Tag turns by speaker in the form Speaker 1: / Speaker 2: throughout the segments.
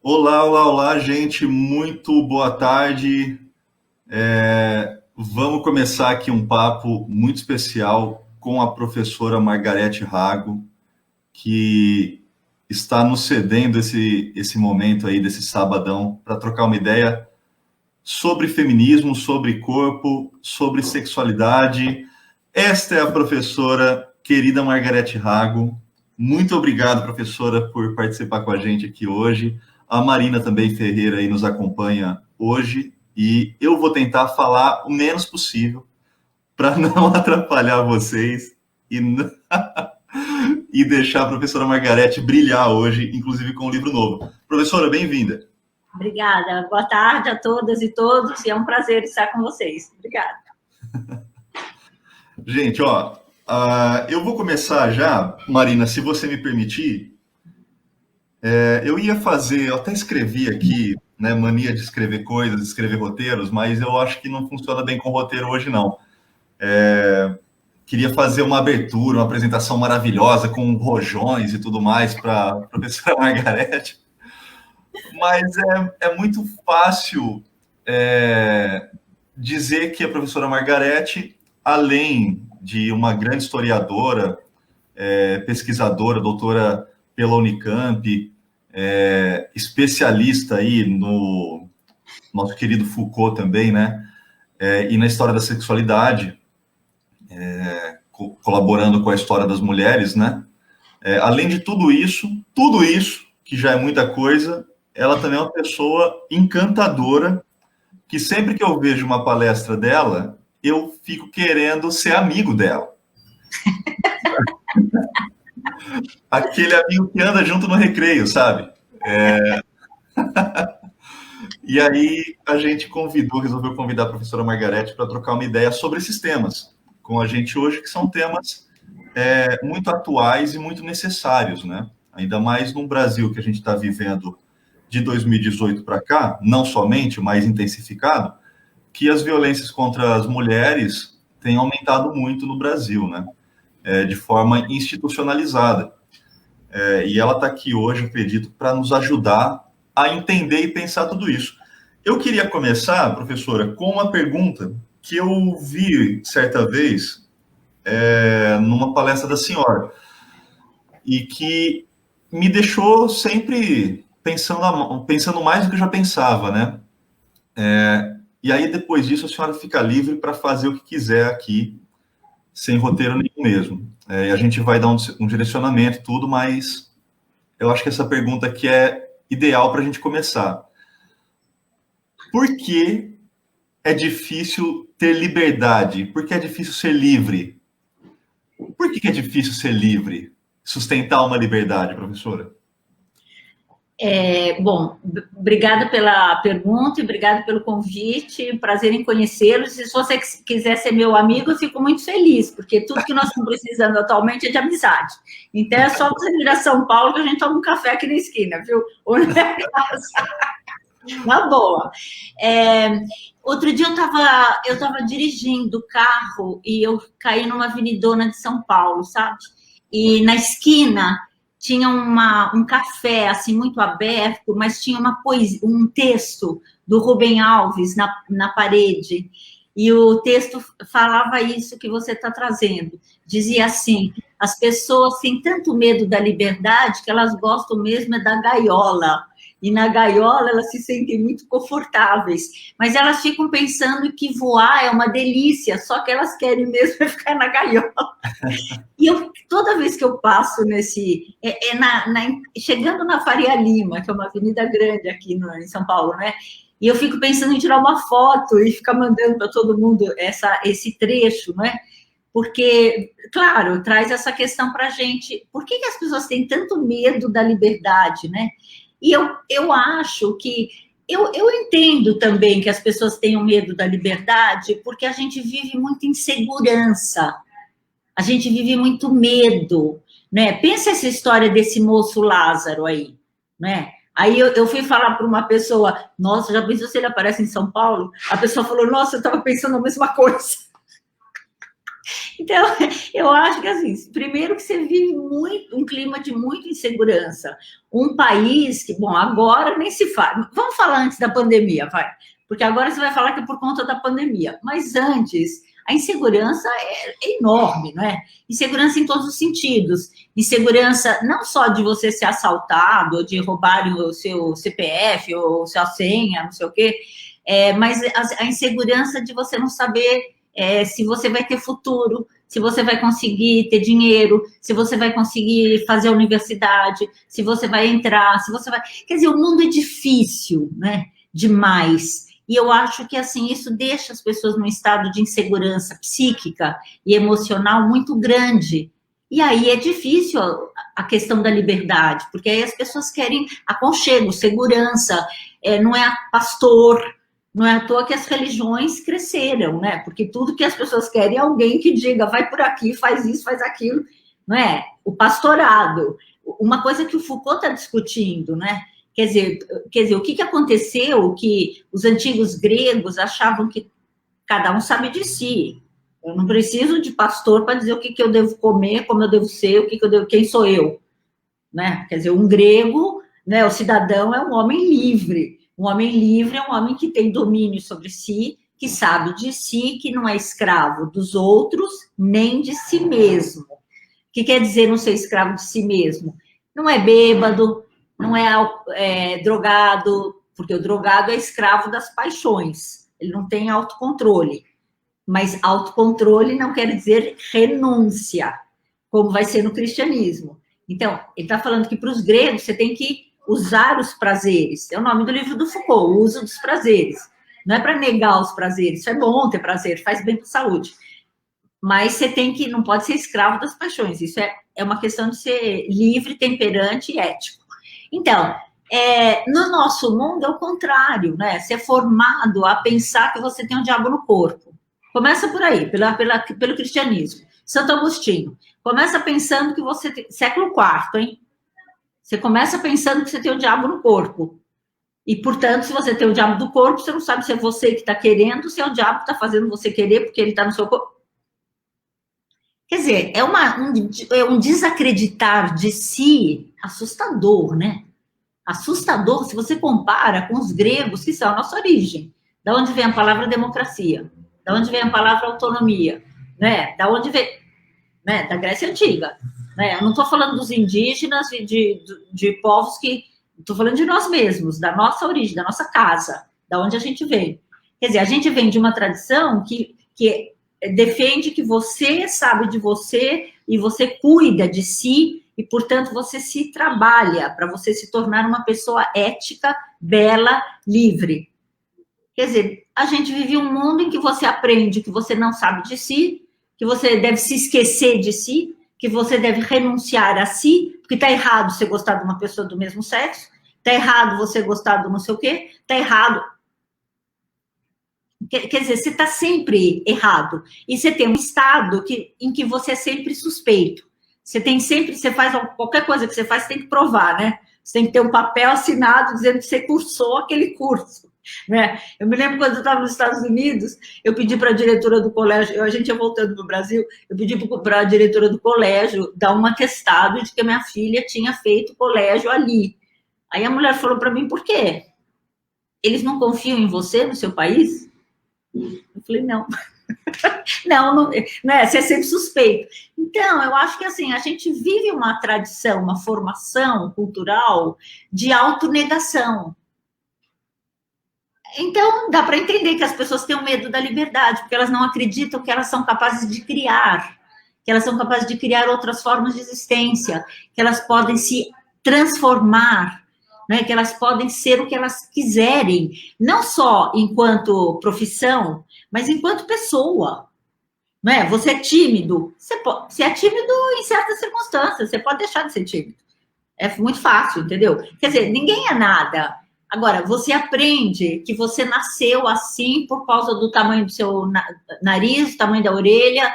Speaker 1: Olá, olá, olá, gente, muito boa tarde. Vamos começar aqui um papo muito especial com a professora Margarete Rago, que está nos cedendo esse momento aí, desse sabadão, para trocar uma ideia sobre feminismo, sobre corpo, sobre sexualidade. Esta é a professora querida Margarete Rago. Muito obrigado, professora, por participar com a gente aqui hoje. A Marina também Ferreira aí nos acompanha hoje e eu vou tentar falar o menos possível para não atrapalhar vocês e, e deixar a professora Margarete brilhar hoje, inclusive com um livro novo. Professora, bem-vinda.
Speaker 2: Obrigada. Boa tarde a todas e todos. E é um prazer estar com vocês. Obrigada.
Speaker 1: Gente, eu vou começar já, Marina, se você me permitir. Eu ia fazer, eu até escrevi aqui, né, mania de escrever coisas, escrever roteiros, mas eu acho que não funciona bem com roteiro hoje, não. Queria fazer uma abertura, uma apresentação maravilhosa com rojões e tudo mais para a professora Margarete, mas é muito fácil dizer que a professora Margarete, além de uma grande historiadora, pesquisadora, doutora pela Unicamp, especialista aí no nosso querido Foucault também, né? E na história da sexualidade, colaborando com a história das mulheres, né? Além de tudo isso, que já é muita coisa, ela também é uma pessoa encantadora, que sempre que eu vejo uma palestra dela, eu fico querendo ser amigo dela. Aquele amigo que anda junto no recreio, sabe? E aí a gente resolveu convidar a professora Margarete para trocar uma ideia sobre esses temas com a gente hoje, que são temas muito atuais e muito necessários, né? Ainda mais no Brasil que a gente está vivendo de 2018 para cá, não somente, mas intensificado, que as violências contra as mulheres têm aumentado muito no Brasil, né? De forma institucionalizada. E ela está aqui hoje, acredito, para nos ajudar a entender e pensar tudo isso. Eu queria começar, professora, com uma pergunta que eu vi certa vez numa palestra da senhora e que me deixou sempre pensando mais do que eu já pensava, né? E aí, depois disso, a senhora fica livre para fazer o que quiser aqui, sem roteiro nenhum mesmo. E a gente vai dar um direcionamento e tudo, mas eu acho que essa pergunta aqui é ideal para a gente começar. Por que é difícil ter liberdade? Por que é difícil ser livre? Por que é difícil ser livre? Sustentar uma liberdade, professora?
Speaker 2: Bom, obrigada pela pergunta e obrigada pelo convite. Prazer em conhecê-los. E se você quiser ser meu amigo, eu fico muito feliz, porque tudo que nós estamos precisando atualmente é de amizade. Então é só você vir a São Paulo que a gente toma um café aqui na esquina, viu? Na boa. Outro dia eu estava dirigindo o carro e eu caí numa avenidona de São Paulo, sabe? E na esquina tinha um café, assim, muito aberto, mas tinha um texto do Rubem Alves na parede. E o texto falava isso que você está trazendo. Dizia assim, as pessoas têm tanto medo da liberdade que elas gostam mesmo da gaiola. E na gaiola elas se sentem muito confortáveis, mas elas ficam pensando que voar é uma delícia, só que elas querem mesmo ficar na gaiola. E toda vez que eu passo chegando na Faria Lima, que é uma avenida grande aqui em São Paulo, né? E eu fico pensando em tirar uma foto e ficar mandando para todo mundo esse trecho, né? Porque, claro, traz essa questão para a gente, por que as pessoas têm tanto medo da liberdade, né? E eu acho que, eu entendo também que as pessoas tenham medo da liberdade, porque a gente vive muita insegurança, a gente vive muito medo, né? Pensa essa história desse moço Lázaro aí, né? Aí eu fui falar para uma pessoa, nossa, já pensou se ele aparece em São Paulo? A pessoa falou, nossa, eu estava pensando a mesma coisa. Então, eu acho que, assim, primeiro que você vive um clima de muita insegurança. Um país que, bom, agora nem se fala. Vamos falar antes da pandemia, vai. Porque agora você vai falar que é por conta da pandemia. Mas antes, a insegurança é enorme, não é? Insegurança em todos os sentidos. Insegurança não só de você ser assaltado, ou de roubarem o seu CPF, ou sua senha, não sei o quê, mas a insegurança de você não saber se você vai ter futuro, se você vai conseguir ter dinheiro, se você vai conseguir fazer a universidade, se você vai entrar, se você vai... Quer dizer, o mundo é difícil, né? Demais. E eu acho que, assim, isso deixa as pessoas num estado de insegurança psíquica e emocional muito grande. E aí é difícil a questão da liberdade, porque aí as pessoas querem aconchego, segurança, não é pastor. Não é à toa que as religiões cresceram, né? Porque tudo que as pessoas querem é alguém que diga, vai por aqui, faz isso, faz aquilo, não é? O pastorado. Uma coisa que o Foucault está discutindo, né? Quer dizer, o que aconteceu que os antigos gregos achavam que cada um sabe de si. Eu não preciso de pastor para dizer o que eu devo comer, como eu devo ser, o que eu devo, quem sou eu, né? Quer dizer, um grego, né? O cidadão é um homem livre. Um homem livre é um homem que tem domínio sobre si, que sabe de si, que não é escravo dos outros, nem de si mesmo. O que quer dizer não ser escravo de si mesmo? Não é bêbado, não é drogado, porque o drogado é escravo das paixões, ele não tem autocontrole. Mas autocontrole não quer dizer renúncia, como vai ser no cristianismo. Então, ele está falando que para os gregos você tem que usar os prazeres. É o nome do livro do Foucault, o uso dos prazeres. Não é para negar os prazeres, isso é bom ter prazer, faz bem para a saúde. Mas você tem que, não pode ser escravo das paixões. Isso é uma questão de ser livre, temperante e ético. Então, no nosso mundo é o contrário, né? Ser formado a pensar que você tem um diabo no corpo. Começa por aí, pelo cristianismo. Santo Agostinho. Começa pensando que você tem... Século IV, hein? Você começa pensando que você tem o diabo no corpo. E, portanto, se você tem o diabo do corpo, você não sabe se é você que está querendo, se é o diabo que está fazendo você querer, porque ele está no seu corpo. Quer dizer, é um desacreditar de si assustador, né? Assustador se você compara com os gregos, que são a nossa origem. Da onde vem a palavra democracia? Da onde vem a palavra autonomia? Né? Da onde vem... Né? Da Grécia Antiga. Né? Eu não estou falando dos indígenas e de povos que... Estou falando de nós mesmos, da nossa origem, da nossa casa, da onde a gente vem. Quer dizer, a gente vem de uma tradição que defende que você sabe de você e você cuida de si e, portanto, você se trabalha para você se tornar uma pessoa ética, bela, livre. Quer dizer, a gente vive um mundo em que você aprende que você não sabe de si, que você deve se esquecer de si, que você deve renunciar a si, porque está errado você gostar de uma pessoa do mesmo sexo, está errado você gostar do não sei o quê, está errado. Quer dizer, você está sempre errado. E você tem um estado em que você é sempre suspeito. Você faz qualquer coisa que você faz, você tem que provar, né? Você tem que ter um papel assinado dizendo que você cursou aquele curso. Né? Eu me lembro quando eu estava nos Estados Unidos, eu pedi para a diretora do colégio, a gente ia voltando para o Brasil, eu pedi para a diretora do colégio dar um atestado de que a minha filha tinha feito colégio ali. Aí a mulher falou para mim, por quê? Eles não confiam em você, no seu país? Eu falei, não. Não, né? Você é sempre suspeito. Então, eu acho que assim, a gente vive uma tradição, uma formação cultural de autonegação. Então, dá para entender que as pessoas têm medo da liberdade, porque elas não acreditam que elas são capazes de criar, que elas são capazes de criar outras formas de existência, que elas podem se transformar, né? Que elas podem ser o que elas quiserem, não só enquanto profissão, mas enquanto pessoa. Né? Você é tímido, você é tímido em certas circunstâncias, você pode deixar de ser tímido. É muito fácil, entendeu? Quer dizer, ninguém é nada. Agora, você aprende que você nasceu assim por causa do tamanho do seu nariz, tamanho da orelha.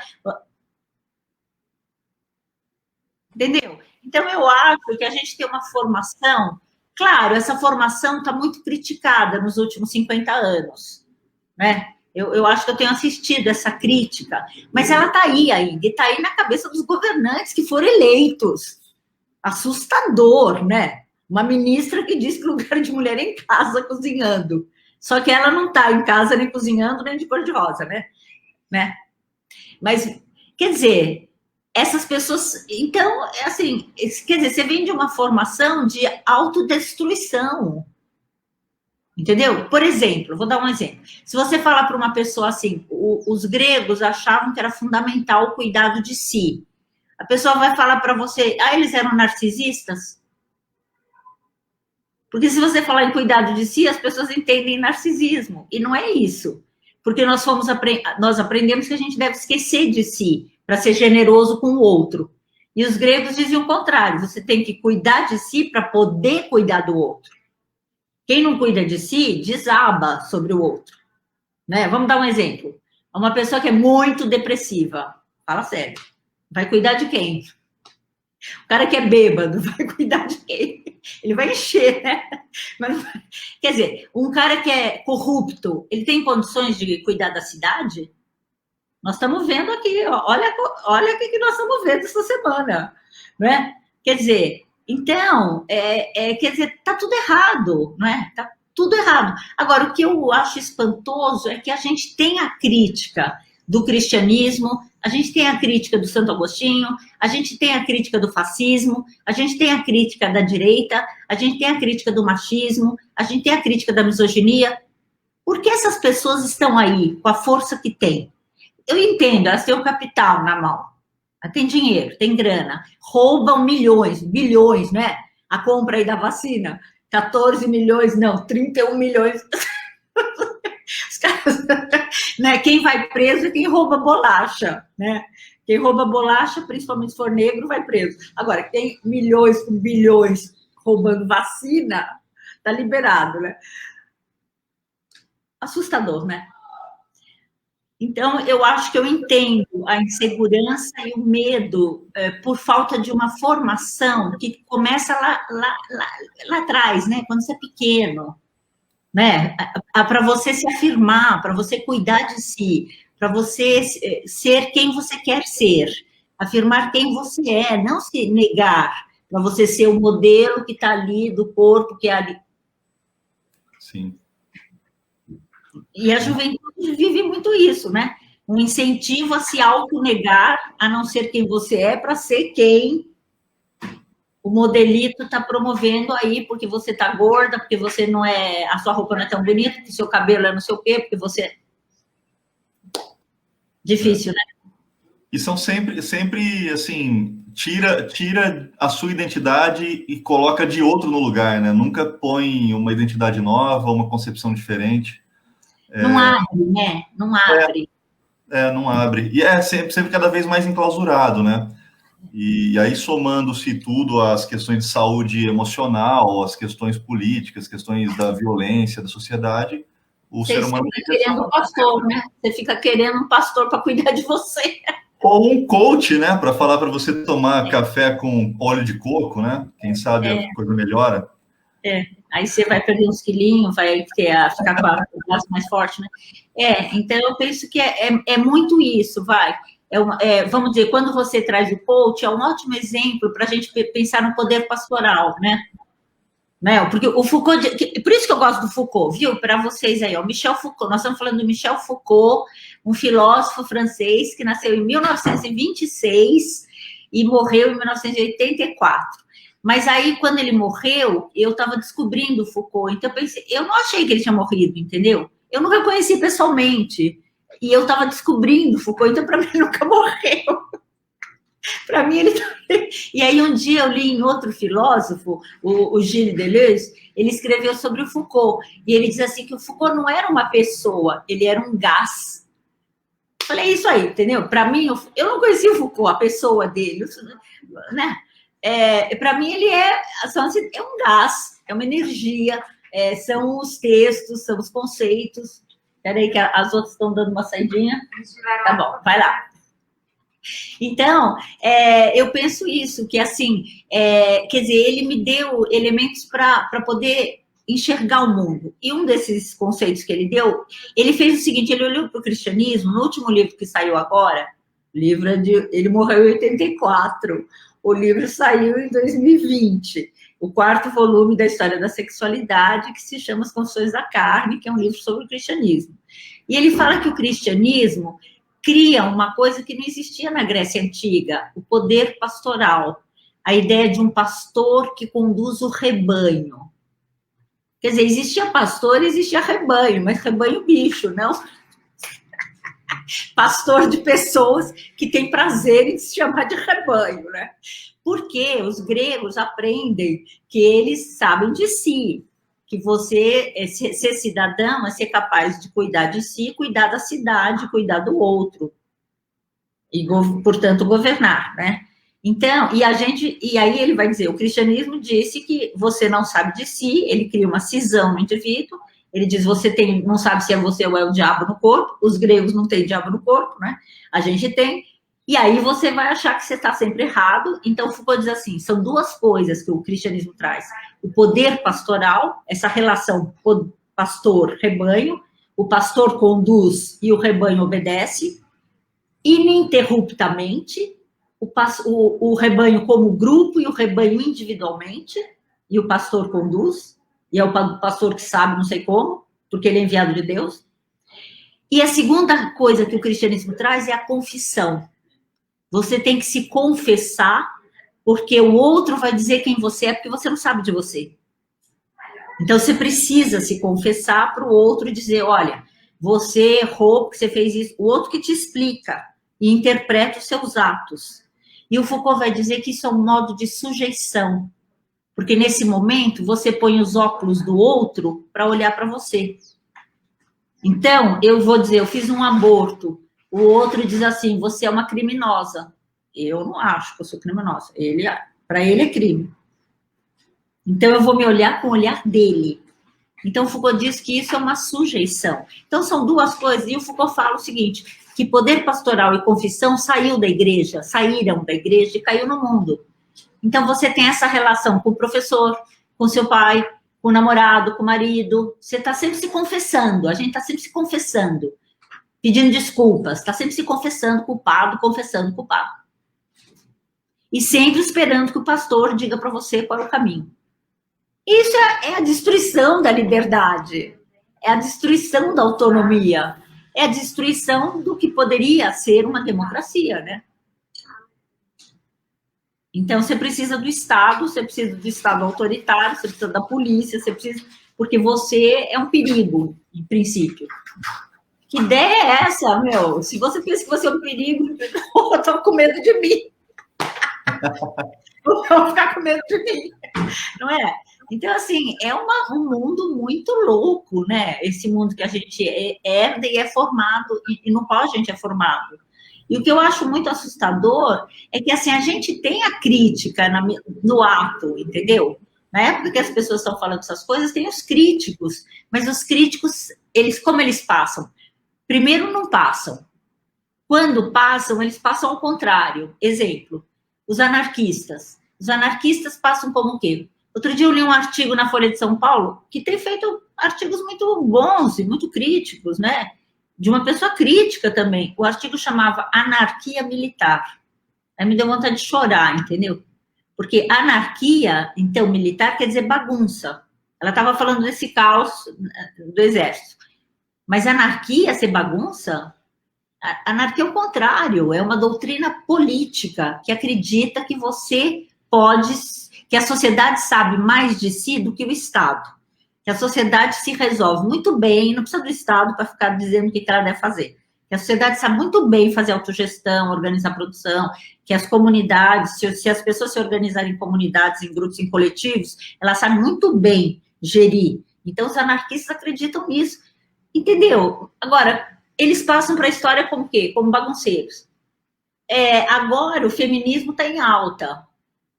Speaker 2: Entendeu? Então, eu acho que a gente tem uma formação... Claro, essa formação está muito criticada nos últimos 50 anos. Né? Eu acho que eu tenho assistido essa crítica, mas ela está aí ainda, e está aí na cabeça dos governantes que foram eleitos. Assustador, né? Uma ministra que diz que o lugar de mulher é em casa cozinhando. Só que ela não está em casa nem cozinhando, nem de cor-de-rosa, né? Mas, quer dizer, essas pessoas... Então, assim, quer dizer, você vem de uma formação de autodestruição. Entendeu? Por exemplo, vou dar um exemplo. Se você falar para uma pessoa assim, os gregos achavam que era fundamental o cuidado de si. A pessoa vai falar para você, eles eram narcisistas? Porque se você falar em cuidado de si, as pessoas entendem narcisismo. E não é isso. Porque nós aprendemos que a gente deve esquecer de si para ser generoso com o outro. E os gregos diziam o contrário. Você tem que cuidar de si para poder cuidar do outro. Quem não cuida de si, desaba sobre o outro. Né? Vamos dar um exemplo. Uma pessoa que é muito depressiva. Fala sério. Vai cuidar de quem? O cara que é bêbado vai cuidar de quem? Ele vai encher, né? Mas, quer dizer, um cara que é corrupto, ele tem condições de cuidar da cidade? Nós estamos vendo aqui, ó, olha o que nós estamos vendo essa semana, né? Quer dizer, então, quer dizer, tá tudo errado, né? Tá tudo errado. Agora, o que eu acho espantoso é que a gente tem a crítica do cristianismo, a gente tem a crítica do Santo Agostinho, a gente tem a crítica do fascismo, a gente tem a crítica da direita, a gente tem a crítica do machismo, a gente tem a crítica da misoginia. Por que essas pessoas estão aí com a força que têm? Eu entendo, elas têm o capital na mão, tem dinheiro, tem grana, roubam milhões, bilhões, né? A compra aí da vacina, 14 milhões, não, 31 milhões. Os caras, né? Quem vai preso é quem rouba bolacha, né? Quem rouba bolacha, principalmente se for negro, vai preso. Agora, tem milhões, bilhões roubando vacina, tá liberado, né? Assustador, né? Então, eu acho que eu entendo a insegurança e o medo por falta de uma formação que começa lá atrás, né? Quando você é pequeno, né? Para você se afirmar, para você cuidar de si, para você ser quem você quer ser, afirmar quem você é, não se negar, para você ser o modelo que está ali do corpo que é ali.
Speaker 1: Sim.
Speaker 2: E a juventude vive muito isso, né? Um incentivo a se autonegar, a não ser quem você é, para ser quem o modelito está promovendo aí, porque você está gorda, porque você não é, a sua roupa não é tão bonita, porque o seu cabelo é não sei o quê, porque você... Difícil, né?
Speaker 1: E são sempre assim, tira a sua identidade e coloca de outro no lugar, né? Nunca põe uma identidade nova, uma concepção diferente.
Speaker 2: Não abre, né? Não abre.
Speaker 1: Não abre. E é sempre cada vez mais enclausurado, né? E aí, somando-se tudo às questões de saúde emocional, às questões políticas, questões da violência da sociedade, o ser humano...
Speaker 2: Você fica querendo um pastor, né? Você fica querendo um pastor para cuidar de você.
Speaker 1: Ou um coach, né? Para falar para você tomar café com óleo de coco, né? Quem sabe a coisa melhora.
Speaker 2: Aí você vai perder uns quilinhos, vai ficar com a braço mais forte, né? Então eu penso que é muito isso, vai. Vamos dizer, quando você traz o coach, é um ótimo exemplo para a gente pensar no poder pastoral, né? Porque o Foucault, por isso que eu gosto do Foucault, viu? Para vocês aí, ó, Michel Foucault, nós estamos falando do Michel Foucault, um filósofo francês que nasceu em 1926 e morreu em 1984. Mas aí, quando ele morreu, eu estava descobrindo o Foucault, então eu pensei, eu não achei que ele tinha morrido, entendeu? Eu nunca conheci pessoalmente, e eu estava descobrindo o Foucault, então para mim ele nunca morreu. Para mim ele... E aí um dia eu li em outro filósofo, o Gilles Deleuze, ele escreveu sobre o Foucault, e ele diz assim que o Foucault não era uma pessoa, ele era um gás. Falei, isso aí, entendeu? Para mim, eu não conhecia o Foucault, a pessoa dele, né? Para mim, ele é um gás, é uma energia, são os textos, são os conceitos. Espera aí que as outras estão dando uma saidinha. Tá bom, vai lá. Então, eu penso isso, que assim, quer dizer, ele me deu elementos para poder enxergar o mundo. E um desses conceitos que ele deu, ele fez o seguinte, ele olhou para o cristianismo, no último livro que saiu agora, ele morreu em 84, o livro saiu em 2020, o 4º volume da história da sexualidade, que se chama As Confissões da Carne, que é um livro sobre o cristianismo. E ele fala que o cristianismo cria uma coisa que não existia na Grécia Antiga, o poder pastoral, a ideia de um pastor que conduz o rebanho. Quer dizer, existia pastor, existia rebanho, mas rebanho bicho, não pastor de pessoas que têm prazer em se chamar de rebanho, né? Porque os gregos aprendem que eles sabem de si, que você, ser cidadão, é ser capaz de cuidar de si, cuidar da cidade, cuidar do outro, e, portanto, governar, né? Então, e aí ele vai dizer, o cristianismo disse que você não sabe de si, ele cria uma cisão no indivíduo, ele diz, você não sabe se é você ou é o diabo no corpo, os gregos não têm diabo no corpo, né? A gente tem, e aí você vai achar que você está sempre errado. Então, Foucault diz assim, são duas coisas que o cristianismo traz, o poder pastoral, essa relação pastor-rebanho, o pastor conduz e o rebanho obedece, ininterruptamente, o rebanho como grupo e o rebanho individualmente, e o pastor conduz, e é o pastor que sabe não sei como, porque ele é enviado de Deus. E a segunda coisa que o cristianismo traz é a confissão. Você tem que se confessar, porque o outro vai dizer quem você é, porque você não sabe de você. Então, você precisa se confessar para o outro e dizer, olha, você errou porque você fez isso. O outro que te explica e interpreta os seus atos. E o Foucault vai dizer que isso é um modo de sujeição, porque nesse momento você põe os óculos do outro para olhar para você. Então, eu vou dizer, eu fiz um aborto, o outro diz assim, você é uma criminosa. Eu não acho que eu sou criminosa, para ele é crime. Então, eu vou me olhar com o olhar dele. Então, o Foucault diz que isso é uma sujeição. Então, são duas coisas, e o Foucault fala o seguinte, que poder pastoral e confissão saíram da igreja e caiu no mundo. Então, você tem essa relação com o professor, com seu pai, com o namorado, com o marido. Você está sempre se confessando, a gente está sempre se confessando, pedindo desculpas, está sempre se confessando culpado. E sempre esperando que o pastor diga para você qual é o caminho. Isso é a destruição da liberdade, é a destruição da autonomia, é a destruição do que poderia ser uma democracia, né? Então, você precisa do Estado, você precisa do Estado autoritário, você precisa da polícia, você precisa... Porque você é um perigo, em princípio. Que ideia é essa, meu? Se você pensa que você é um perigo, eu estou com medo de mim. Eu vou ficar com medo de mim, não é? Então, assim, é um mundo muito louco, né? Esse mundo que a gente herda e é formado, e no qual a gente é formado. E o que eu acho muito assustador é que, assim, a gente tem a crítica no ato, entendeu? Na época que as pessoas estão falando essas coisas, tem os críticos, mas os críticos, como eles passam? Primeiro, não passam. Quando passam, eles passam ao contrário. Exemplo, os anarquistas. Os anarquistas passam como o quê? Outro dia eu li um artigo na Folha de São Paulo, que tem feito artigos muito bons e muito críticos, né? De uma pessoa crítica também. O artigo chamava Anarquia Militar. Aí me deu vontade de chorar, entendeu? Porque anarquia, então, militar, quer dizer bagunça. Ela estava falando desse caos do exército. Mas anarquia ser bagunça? Anarquia é o contrário, é uma doutrina política que acredita que você pode... que a sociedade sabe mais de si do que o Estado. Que a sociedade se resolve muito bem, não precisa do Estado para ficar dizendo o que ela deve fazer. Que a sociedade sabe muito bem fazer autogestão, organizar a produção, que as comunidades, se as pessoas se organizarem em comunidades, em grupos, em coletivos, elas sabem muito bem gerir. Então, os anarquistas acreditam nisso. Entendeu? Agora, eles passam para a história como o quê? Como bagunceiros. Agora, o feminismo está em alta.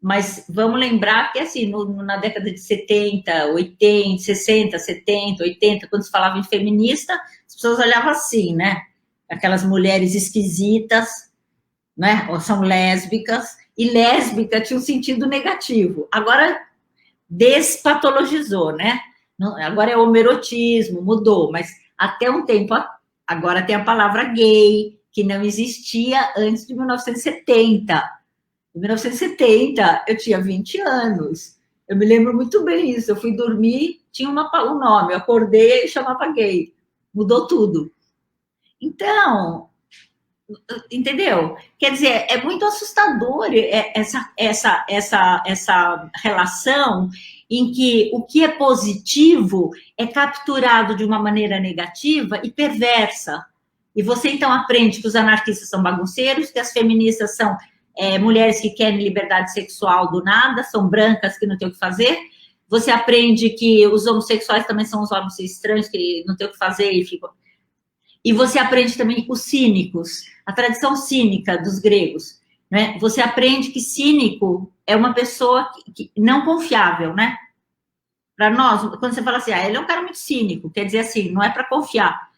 Speaker 2: Mas vamos lembrar que, assim, na década de 70, 80, 60, 70, 80, quando se falava em feminista, as pessoas olhavam assim, né? Aquelas mulheres esquisitas, né? Ou são lésbicas, e lésbica tinha um sentido negativo. Agora, despatologizou, né? Agora é homerotismo, mudou, mas até um tempo, agora tem a palavra gay, que não existia antes de 1970. Em 1970, eu tinha 20 anos. Eu me lembro muito bem isso. Eu fui dormir, tinha um nome, eu acordei e chamava gay. Mudou tudo. Então, entendeu? Quer dizer, é muito assustador essa relação em que o que é positivo é capturado de uma maneira negativa e perversa. E você, então, aprende que os anarquistas são bagunceiros, que as feministas são mulheres que querem liberdade sexual do nada, são brancas que não tem o que fazer. Você aprende que os homossexuais também são os homens estranhos que não tem o que fazer e ficam... E você aprende também os cínicos, a tradição cínica dos gregos, né? Você aprende que cínico é uma pessoa que não confiável, né? Para nós, quando você fala assim, ele é um cara muito cínico, quer dizer assim, não é para confiar.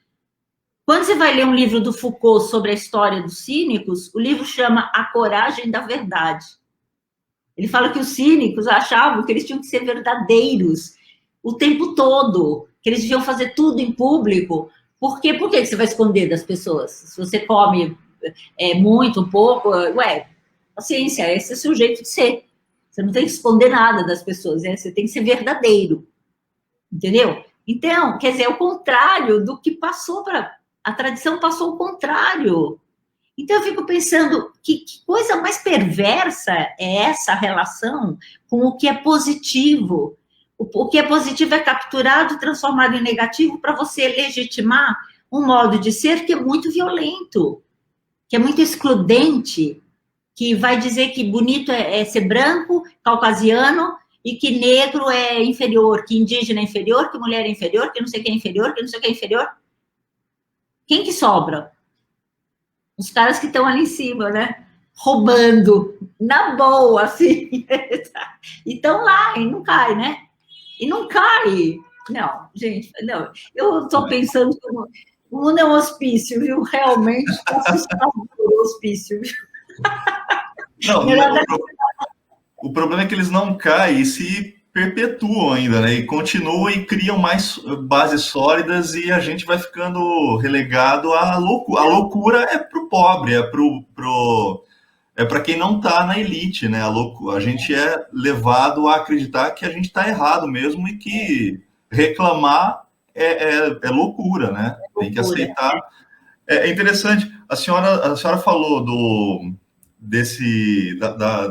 Speaker 2: Quando você vai ler um livro do Foucault sobre a história dos cínicos, o livro chama A Coragem da Verdade. Ele fala que os cínicos achavam que eles tinham que ser verdadeiros o tempo todo, que eles deviam fazer tudo em público. Por quê? Por que você vai esconder das pessoas? Se você come muito, um pouco, paciência, esse é o seu jeito de ser. Você não tem que esconder nada das pessoas, né? Você tem que ser verdadeiro. Entendeu? Então, quer dizer, é o contrário do que passou para... A tradição passou o contrário. Então, eu fico pensando, que coisa mais perversa é essa relação com o que é positivo? O que é positivo é capturado, transformado em negativo para você legitimar um modo de ser que é muito violento, que é muito excludente, que vai dizer que bonito é ser branco, caucasiano, e que negro é inferior, que indígena é inferior, que mulher é inferior, que não sei o que é inferior, que não sei o que é inferior. Quem que sobra? Os caras que estão ali em cima, né? Roubando, na boa, assim. E estão lá, e não cai, né? E não cai. Não, gente, não. Eu estou pensando que o mundo é um hospício, viu? Realmente está assustador o hospício.
Speaker 1: Não, o problema é que eles não caem e se perpetuam ainda, né? E continuam e criam mais bases sólidas e a gente vai ficando relegado à loucura. A loucura é pro pobre, é para quem não está na elite, né? A gente é levado a acreditar que a gente está errado mesmo e que reclamar é loucura, né? Tem que aceitar. É interessante. A senhora falou da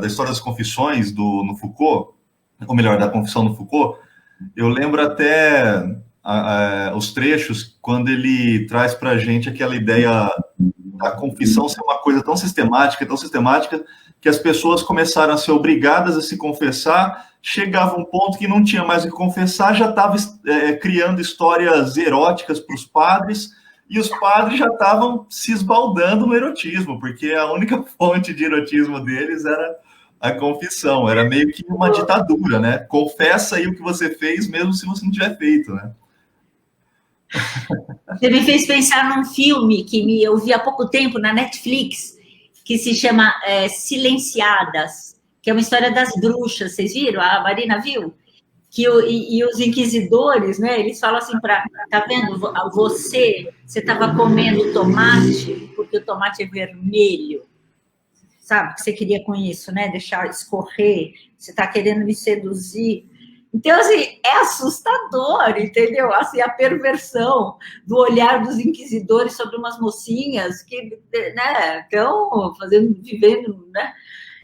Speaker 1: história das confissões no Foucault, ou melhor, da confissão do Foucault. Eu lembro até os trechos quando ele traz para a gente aquela ideia da confissão ser uma coisa tão sistemática, que as pessoas começaram a ser obrigadas a se confessar, chegava um ponto que não tinha mais o que confessar, já estava criando histórias eróticas para os padres, e os padres já estavam se esbaldando no erotismo, porque a única fonte de erotismo deles era a confissão, era meio que uma ditadura, né? Confessa aí o que você fez, mesmo se você não tiver feito, né?
Speaker 2: Você me fez pensar num filme que eu vi há pouco tempo na Netflix, que se chama Silenciadas, que é uma história das bruxas. Vocês viram? A Marina viu? E os inquisidores, né? Eles falam assim tá vendo? Você estava comendo tomate porque o tomate é vermelho. Sabe o que você queria com isso, né? Deixar escorrer. Você está querendo me seduzir. Então, assim, é assustador, entendeu? Assim, a perversão do olhar dos inquisidores sobre umas mocinhas que, né, estão vivendo, né?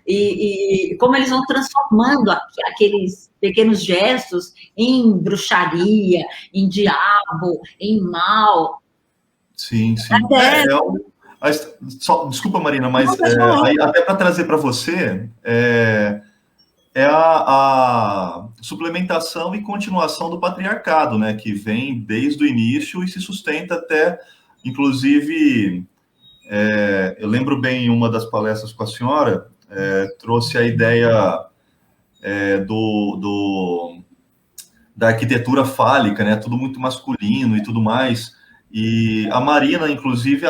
Speaker 2: E como eles vão transformando aqueles pequenos gestos em bruxaria, em diabo, em mal.
Speaker 1: Sim. Desculpa, Marina, mas até para trazer para você... É a suplementação e continuação do patriarcado, né, que vem desde o início e se sustenta até, inclusive, eu lembro bem em uma das palestras com a senhora, trouxe a ideia da arquitetura fálica, né, tudo muito masculino e tudo mais, e a Marina, inclusive,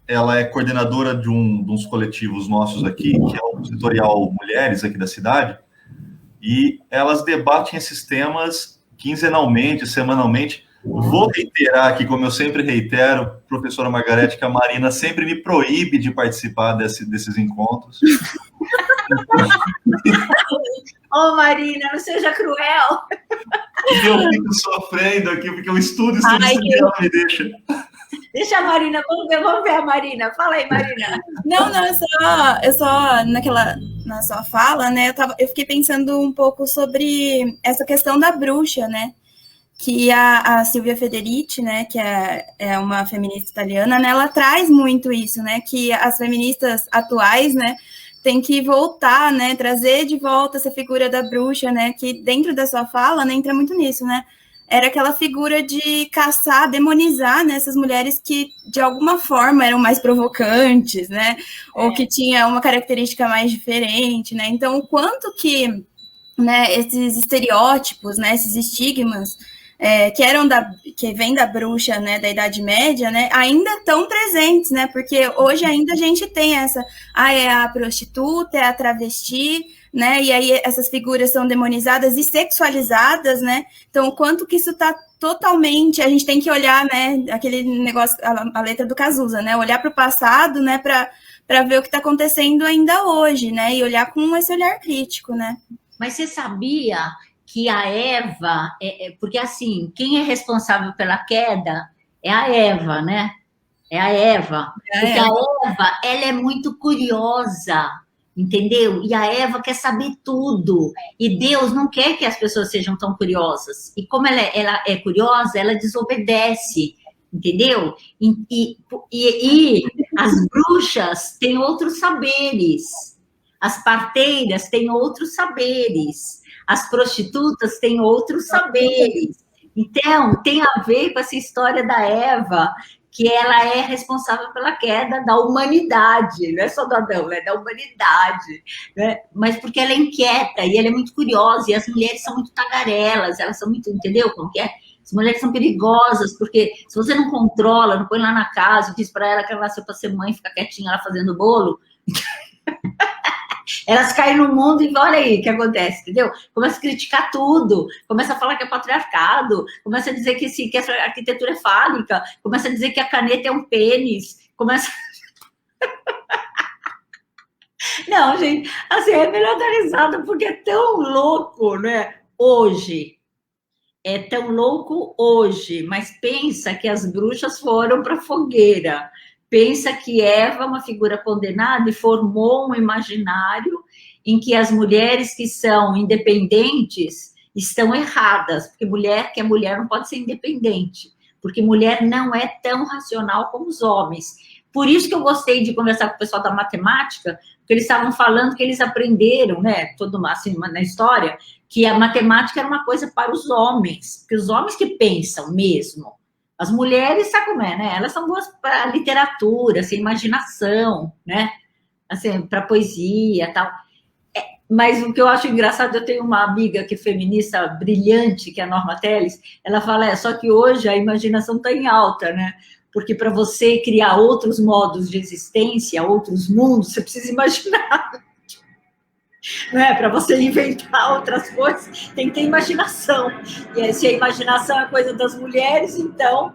Speaker 1: ela é coordenadora de uns coletivos nossos aqui, que é o Setorial Mulheres aqui da cidade, e elas debatem esses temas quinzenalmente, semanalmente. Vou reiterar aqui, como eu sempre reitero, professora Margarete, que a Marina sempre me proíbe de participar desses encontros.
Speaker 2: Ô, Marina, não seja cruel.
Speaker 1: E eu fico sofrendo aqui, porque eu estudo, e ela me deixa.
Speaker 2: Deixa a Marina, vamos ver a Marina. Fala aí, Marina.
Speaker 3: Não, eu só na sua fala, né, eu fiquei pensando um pouco sobre essa questão da bruxa, né, que a Silvia Federici, né, que é uma feminista italiana, né, ela traz muito isso, né, que as feministas atuais, né, tem que voltar, né, trazer de volta essa figura da bruxa, né, que dentro da sua fala, né, entra muito nisso, né, era aquela figura de caçar, demonizar, né, essas mulheres que, de alguma forma, eram mais provocantes, né, ou que tinha uma característica mais diferente, né, então, o quanto que, né, esses estereótipos, né, esses estigmas, que vem da bruxa, né, da Idade Média, né, ainda estão presentes, né, porque hoje ainda a gente tem é a prostituta, é a travesti, né, e aí essas figuras são demonizadas e sexualizadas, né, então o quanto que isso está totalmente, a gente tem que olhar, né, aquele negócio, a letra do Cazuza, né, olhar para o passado, né, para ver o que está acontecendo ainda hoje, né, e olhar com esse olhar crítico, né.
Speaker 2: Mas você sabia que a Eva, porque assim, quem é responsável pela queda é a Eva, né? É a Eva. Porque a Eva, ela é muito curiosa, entendeu? E a Eva quer saber tudo. E Deus não quer que as pessoas sejam tão curiosas. E como ela é curiosa, ela desobedece, entendeu? E as bruxas têm outros saberes. As parteiras têm outros saberes. As prostitutas têm outros saberes. Então, tem a ver com essa história da Eva, que ela é responsável pela queda da humanidade, não é só do Adão, é da humanidade, né? Mas porque ela é inquieta e ela é muito curiosa, e as mulheres são muito tagarelas, elas são muito, entendeu como que é? As mulheres são perigosas, porque se você não controla, não põe lá na casa, diz para ela que ela nasceu para ser mãe, fica quietinha lá fazendo bolo... Elas caem no mundo e olha aí o que acontece, entendeu? Começa a criticar tudo, começa a falar que é patriarcado, começa a dizer que essa arquitetura é fálica, começa a dizer que a caneta é um pênis, começa... Não, gente, assim, é melhor dar risada porque é tão louco, né? Hoje. É tão louco hoje, mas pensa que as bruxas foram para a fogueira. Pensa que Eva é uma figura condenada e formou um imaginário em que as mulheres que são independentes estão erradas, porque mulher que é mulher não pode ser independente, porque mulher não é tão racional como os homens. Por isso que eu gostei de conversar com o pessoal da matemática, porque eles estavam falando que eles aprenderam, né, assim, na história, que a matemática era uma coisa para os homens, porque os homens que pensam mesmo. As mulheres, sabe como é, né? Elas são boas para literatura, assim, imaginação, né? Assim, para poesia e tal. Mas o que eu acho engraçado, eu tenho uma amiga que é feminista brilhante, que é a Norma Teles, ela fala, só que hoje a imaginação está em alta, né? Porque para você criar outros modos de existência, outros mundos, você precisa imaginar. Né? Para você inventar outras coisas, tem que ter imaginação. E se a imaginação é coisa das mulheres, então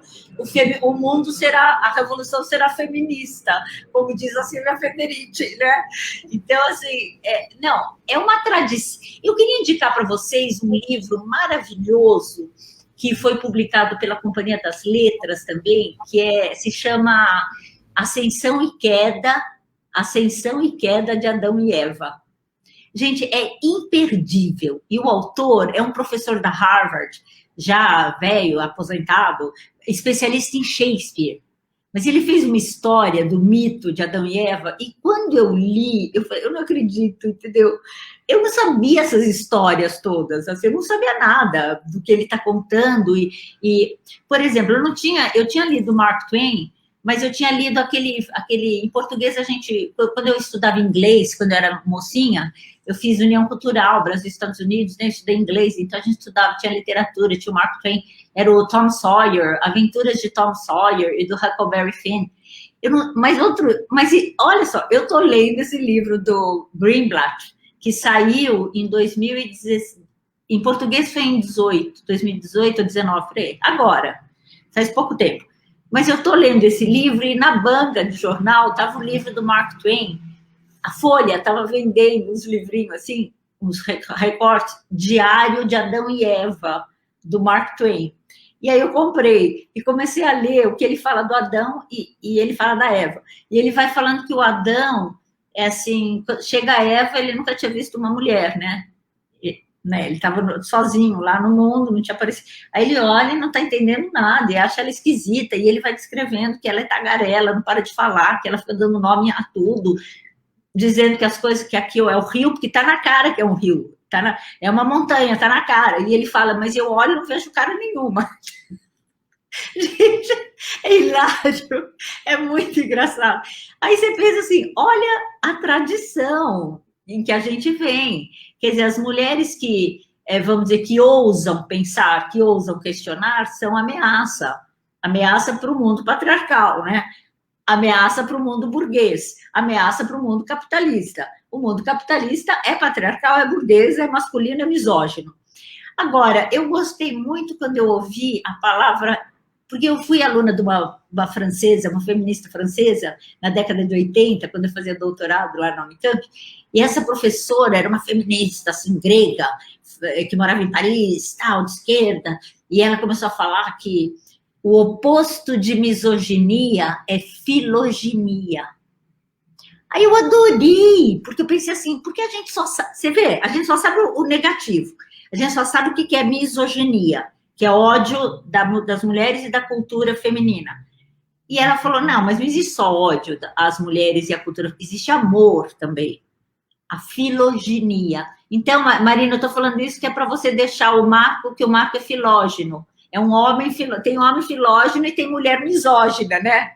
Speaker 2: o mundo será, a revolução será feminista, como diz a Silvia Federici, né? Então, assim, não, é uma tradição. Eu queria indicar para vocês um livro maravilhoso que foi publicado pela Companhia das Letras também, que se chama Ascensão e Queda de Adão e Eva. Gente, é imperdível. E o autor é um professor da Harvard, já velho, aposentado, especialista em Shakespeare. Mas ele fez uma história do mito de Adão e Eva, e quando eu li, eu falei, eu não acredito, entendeu? Eu não sabia essas histórias todas, assim, eu não sabia nada do que ele está contando. E, por exemplo, eu tinha lido Mark Twain, mas eu tinha lido aquele em português, quando eu estudava inglês, quando eu era mocinha, eu fiz União Cultural, Brasil e Estados Unidos, né? Eu estudei inglês, então a gente estudava, tinha literatura, tinha o Mark Twain, era o Tom Sawyer, Aventuras de Tom Sawyer e do Huckleberry Finn. Mas olha só, eu estou lendo esse livro do Greenblatt, que saiu em 2016, Em português foi em 2018 ou 19, agora, faz pouco tempo. Mas eu estou lendo esse livro e na banca de jornal estava o livro do Mark Twain. A Folha estava vendendo uns livrinhos assim, uns recortes, Diário de Adão e Eva, do Mark Twain. E aí eu comprei e comecei a ler o que ele fala do Adão e ele fala da Eva. E ele vai falando que o Adão é assim, chega a Eva, ele nunca tinha visto uma mulher, né? Ele estava sozinho lá no mundo, não tinha aparecido. Aí ele olha e não está entendendo nada, e acha ela esquisita, e ele vai descrevendo que ela é tagarela, não para de falar, que ela fica dando nome a tudo, dizendo que as coisas, que aqui é o rio, porque está na cara que é um rio, é uma montanha, está na cara. E ele fala, mas eu olho e não vejo cara nenhuma. Gente, é hilário, é muito engraçado. Aí você pensa assim, olha a tradição em que a gente vem. Quer dizer, as mulheres que, vamos dizer, que ousam pensar, que ousam questionar, são ameaça para o mundo patriarcal, né? Ameaça para o mundo burguês, ameaça para o mundo capitalista. O mundo capitalista é patriarcal, é burguês, é masculino, é misógino. Agora, eu gostei muito quando eu ouvi a palavra, porque eu fui aluna de uma francesa, uma feminista francesa, na década de 80, quando eu fazia doutorado lá na Unicamp, e essa professora era uma feminista, assim, grega, que morava em Paris, tal, de esquerda, e ela começou a falar que o oposto de misoginia é filoginia. Aí eu adorei, porque eu pensei assim, porque a gente só sabe, você vê, a gente só sabe o negativo, a gente só sabe o que é misoginia, que é ódio das mulheres e da cultura feminina. E ela falou, não, mas não existe só ódio às mulheres e à cultura, existe amor também. A filoginia. Então, Marina, eu estou falando isso que é para você deixar o Marco, que o Marco é filógeno. É um homem, tem homem filógeno e tem mulher misógina, né?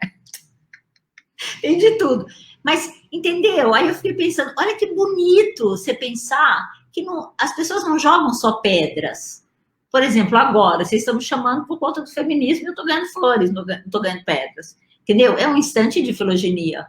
Speaker 2: Tem de tudo. Mas, entendeu? Aí eu fiquei pensando, olha que bonito você pensar que as pessoas não jogam só pedras. Por exemplo, agora, vocês estão me chamando por conta do feminismo, eu estou ganhando flores, não estou ganhando pedras. Entendeu? É um instante de filogenia.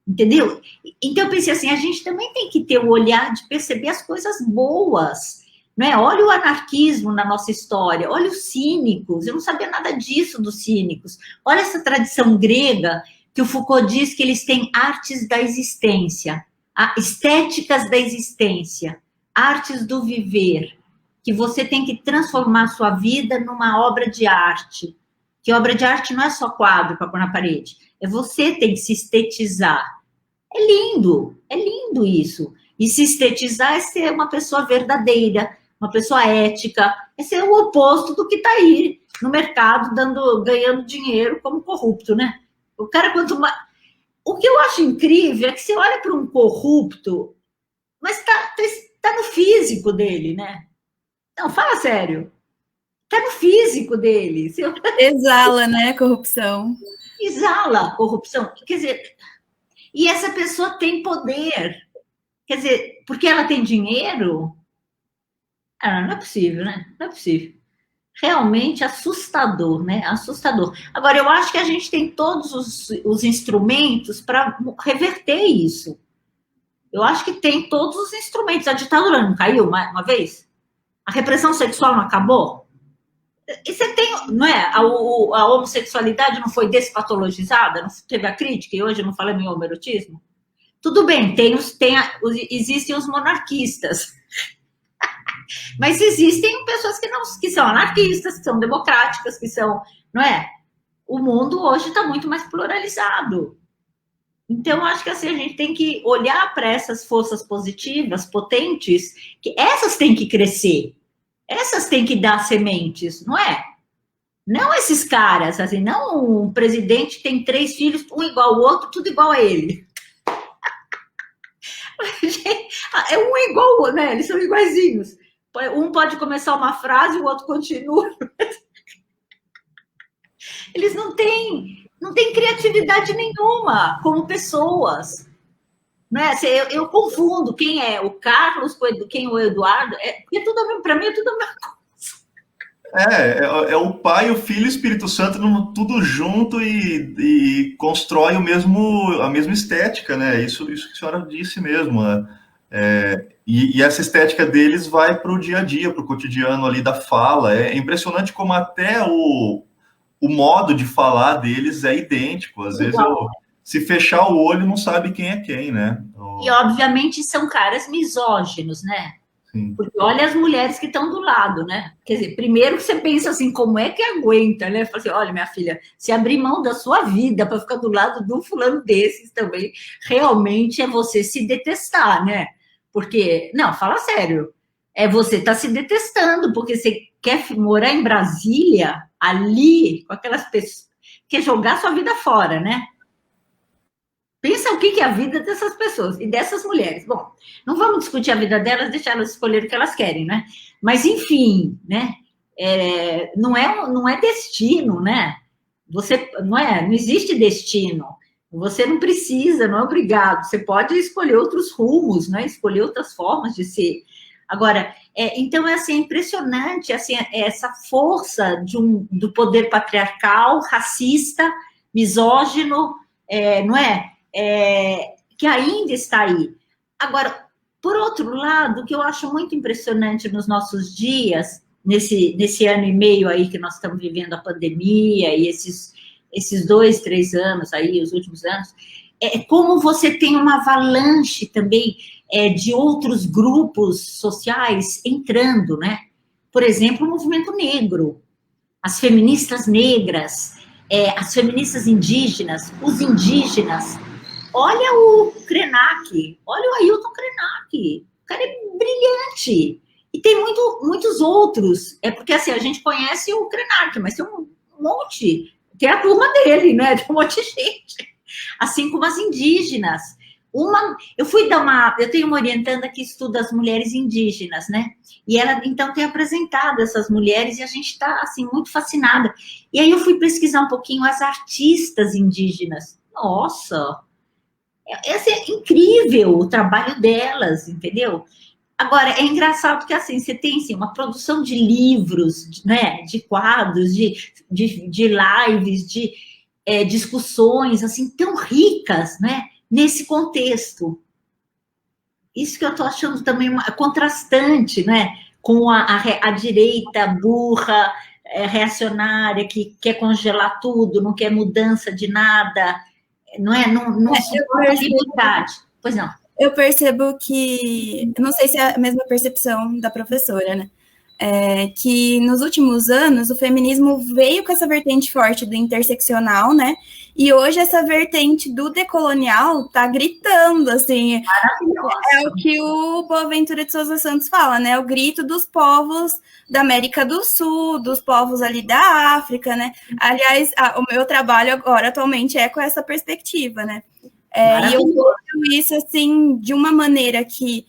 Speaker 2: Entendeu? Então eu pensei assim, a gente também tem que ter o olhar de perceber as coisas boas, né? Olha o anarquismo na nossa história, olha os cínicos, eu não sabia nada disso dos cínicos, olha essa tradição grega que o Foucault diz que eles têm artes da existência, estéticas da existência, artes do viver, que você tem que transformar a sua vida numa obra de arte, que obra de arte não é só quadro para pôr na parede, você tem que se estetizar. É lindo isso. E se estetizar é ser uma pessoa verdadeira, uma pessoa ética, é ser o oposto do que está aí no mercado, ganhando dinheiro como corrupto, né? O cara, quanto mais... O que eu acho incrível é que você olha para um corrupto, mas tá no físico dele, né? Não, fala sério. Tá no físico dele.
Speaker 3: Exala, né, corrupção.
Speaker 2: Exala corrupção. Quer dizer, e essa pessoa tem poder. Quer dizer, porque ela tem dinheiro? Não é possível, né? Não é possível. Realmente assustador, né? Assustador. Agora, eu acho que a gente tem todos os instrumentos para reverter isso. Eu acho que tem todos os instrumentos. A ditadura não caiu uma vez? A repressão sexual não acabou? E você tem, não é? A homossexualidade não foi despatologizada? Não teve a crítica? E hoje não falamos em homoerotismo? Tudo bem, existem os monarquistas. Mas existem pessoas que são anarquistas, que são democráticas, que são, não é? O mundo hoje está muito mais pluralizado. Então, acho que assim, a gente tem que olhar para essas forças positivas, potentes, que essas têm que crescer. Essas têm que dar sementes, não é? Não esses caras, assim, não um presidente que tem 3 filhos, um igual ao outro, tudo igual a ele. É um igual, né? Eles são iguaizinhos. Um pode começar uma frase, o outro continua. Eles não têm criatividade nenhuma como pessoas. Né? Eu confundo quem é o Carlos, quem é o Eduardo, porque para mim é tudo a mesma
Speaker 1: coisa. É o Pai, o Filho e o Espírito Santo tudo junto e constrói a mesma estética, né? Isso que a senhora disse mesmo. E essa estética deles vai para o dia a dia, para o cotidiano ali da fala. É impressionante como até o modo de falar deles é idêntico. Às vezes, se fechar o olho, não sabe quem é quem, né?
Speaker 2: E, obviamente, são caras misóginos, né?
Speaker 1: Sim.
Speaker 2: Porque olha as mulheres que estão do lado, né? Quer dizer, primeiro que você pensa assim, como é que aguenta, né? Fala assim, olha, minha filha, se abrir mão da sua vida para ficar do lado de um fulano desses também, realmente é você se detestar, né? Porque, não, fala sério, você tá se detestando, porque você quer morar em Brasília, ali, com aquelas pessoas, quer jogar sua vida fora, né? Pensa o que é a vida dessas pessoas e dessas mulheres. Bom, não vamos discutir a vida delas, deixar elas escolherem o que elas querem, né? Mas, enfim, né? Não é destino, né? Não existe destino. Você não precisa, não é obrigado. Você pode escolher outros rumos, né? Escolher outras formas de ser. Agora, então, assim, é impressionante assim, essa força do poder patriarcal, racista, misógino, não é? Que ainda está aí. Agora, por outro lado, o que eu acho muito impressionante nos nossos dias, nesse ano e meio aí que nós estamos vivendo a pandemia e esses 2, 3 anos aí, os últimos anos, é como você tem uma avalanche também de outros grupos sociais entrando, né? Por exemplo, o movimento negro, as feministas negras, as feministas indígenas, os indígenas. Olha o Krenak, olha o Ailton Krenak, o cara é brilhante. E tem muitos outros, porque assim, a gente conhece o Krenak, mas tem um monte, tem a turma dele, né? Tem um monte de gente. Assim como as indígenas. Eu tenho uma orientanda que estuda as mulheres indígenas, né? E ela, então, tem apresentado essas mulheres e a gente está, assim, muito fascinada. E aí eu fui pesquisar um pouquinho as artistas indígenas. Nossa! É incrível o trabalho delas, entendeu? Agora, é engraçado que, assim, você tem, assim, uma produção de livros, né, de quadros, de lives, de discussões, assim, tão ricas, né, nesse contexto. Isso que eu estou achando também contrastante, né, com a direita burra, reacionária, que quer congelar tudo, não quer mudança de nada, não suporta a liberdade. Pois não.
Speaker 3: Eu percebo que, não sei se é a mesma percepção da professora, né? Que nos últimos anos o feminismo veio com essa vertente forte do interseccional, né? E hoje essa vertente do decolonial tá gritando, assim. É o que o Boaventura de Souza Santos fala, né? O grito dos povos da América do Sul, dos povos ali da África, né? Aliás, o meu trabalho agora atualmente é com essa perspectiva, né? E eu vejo isso, assim, de uma maneira que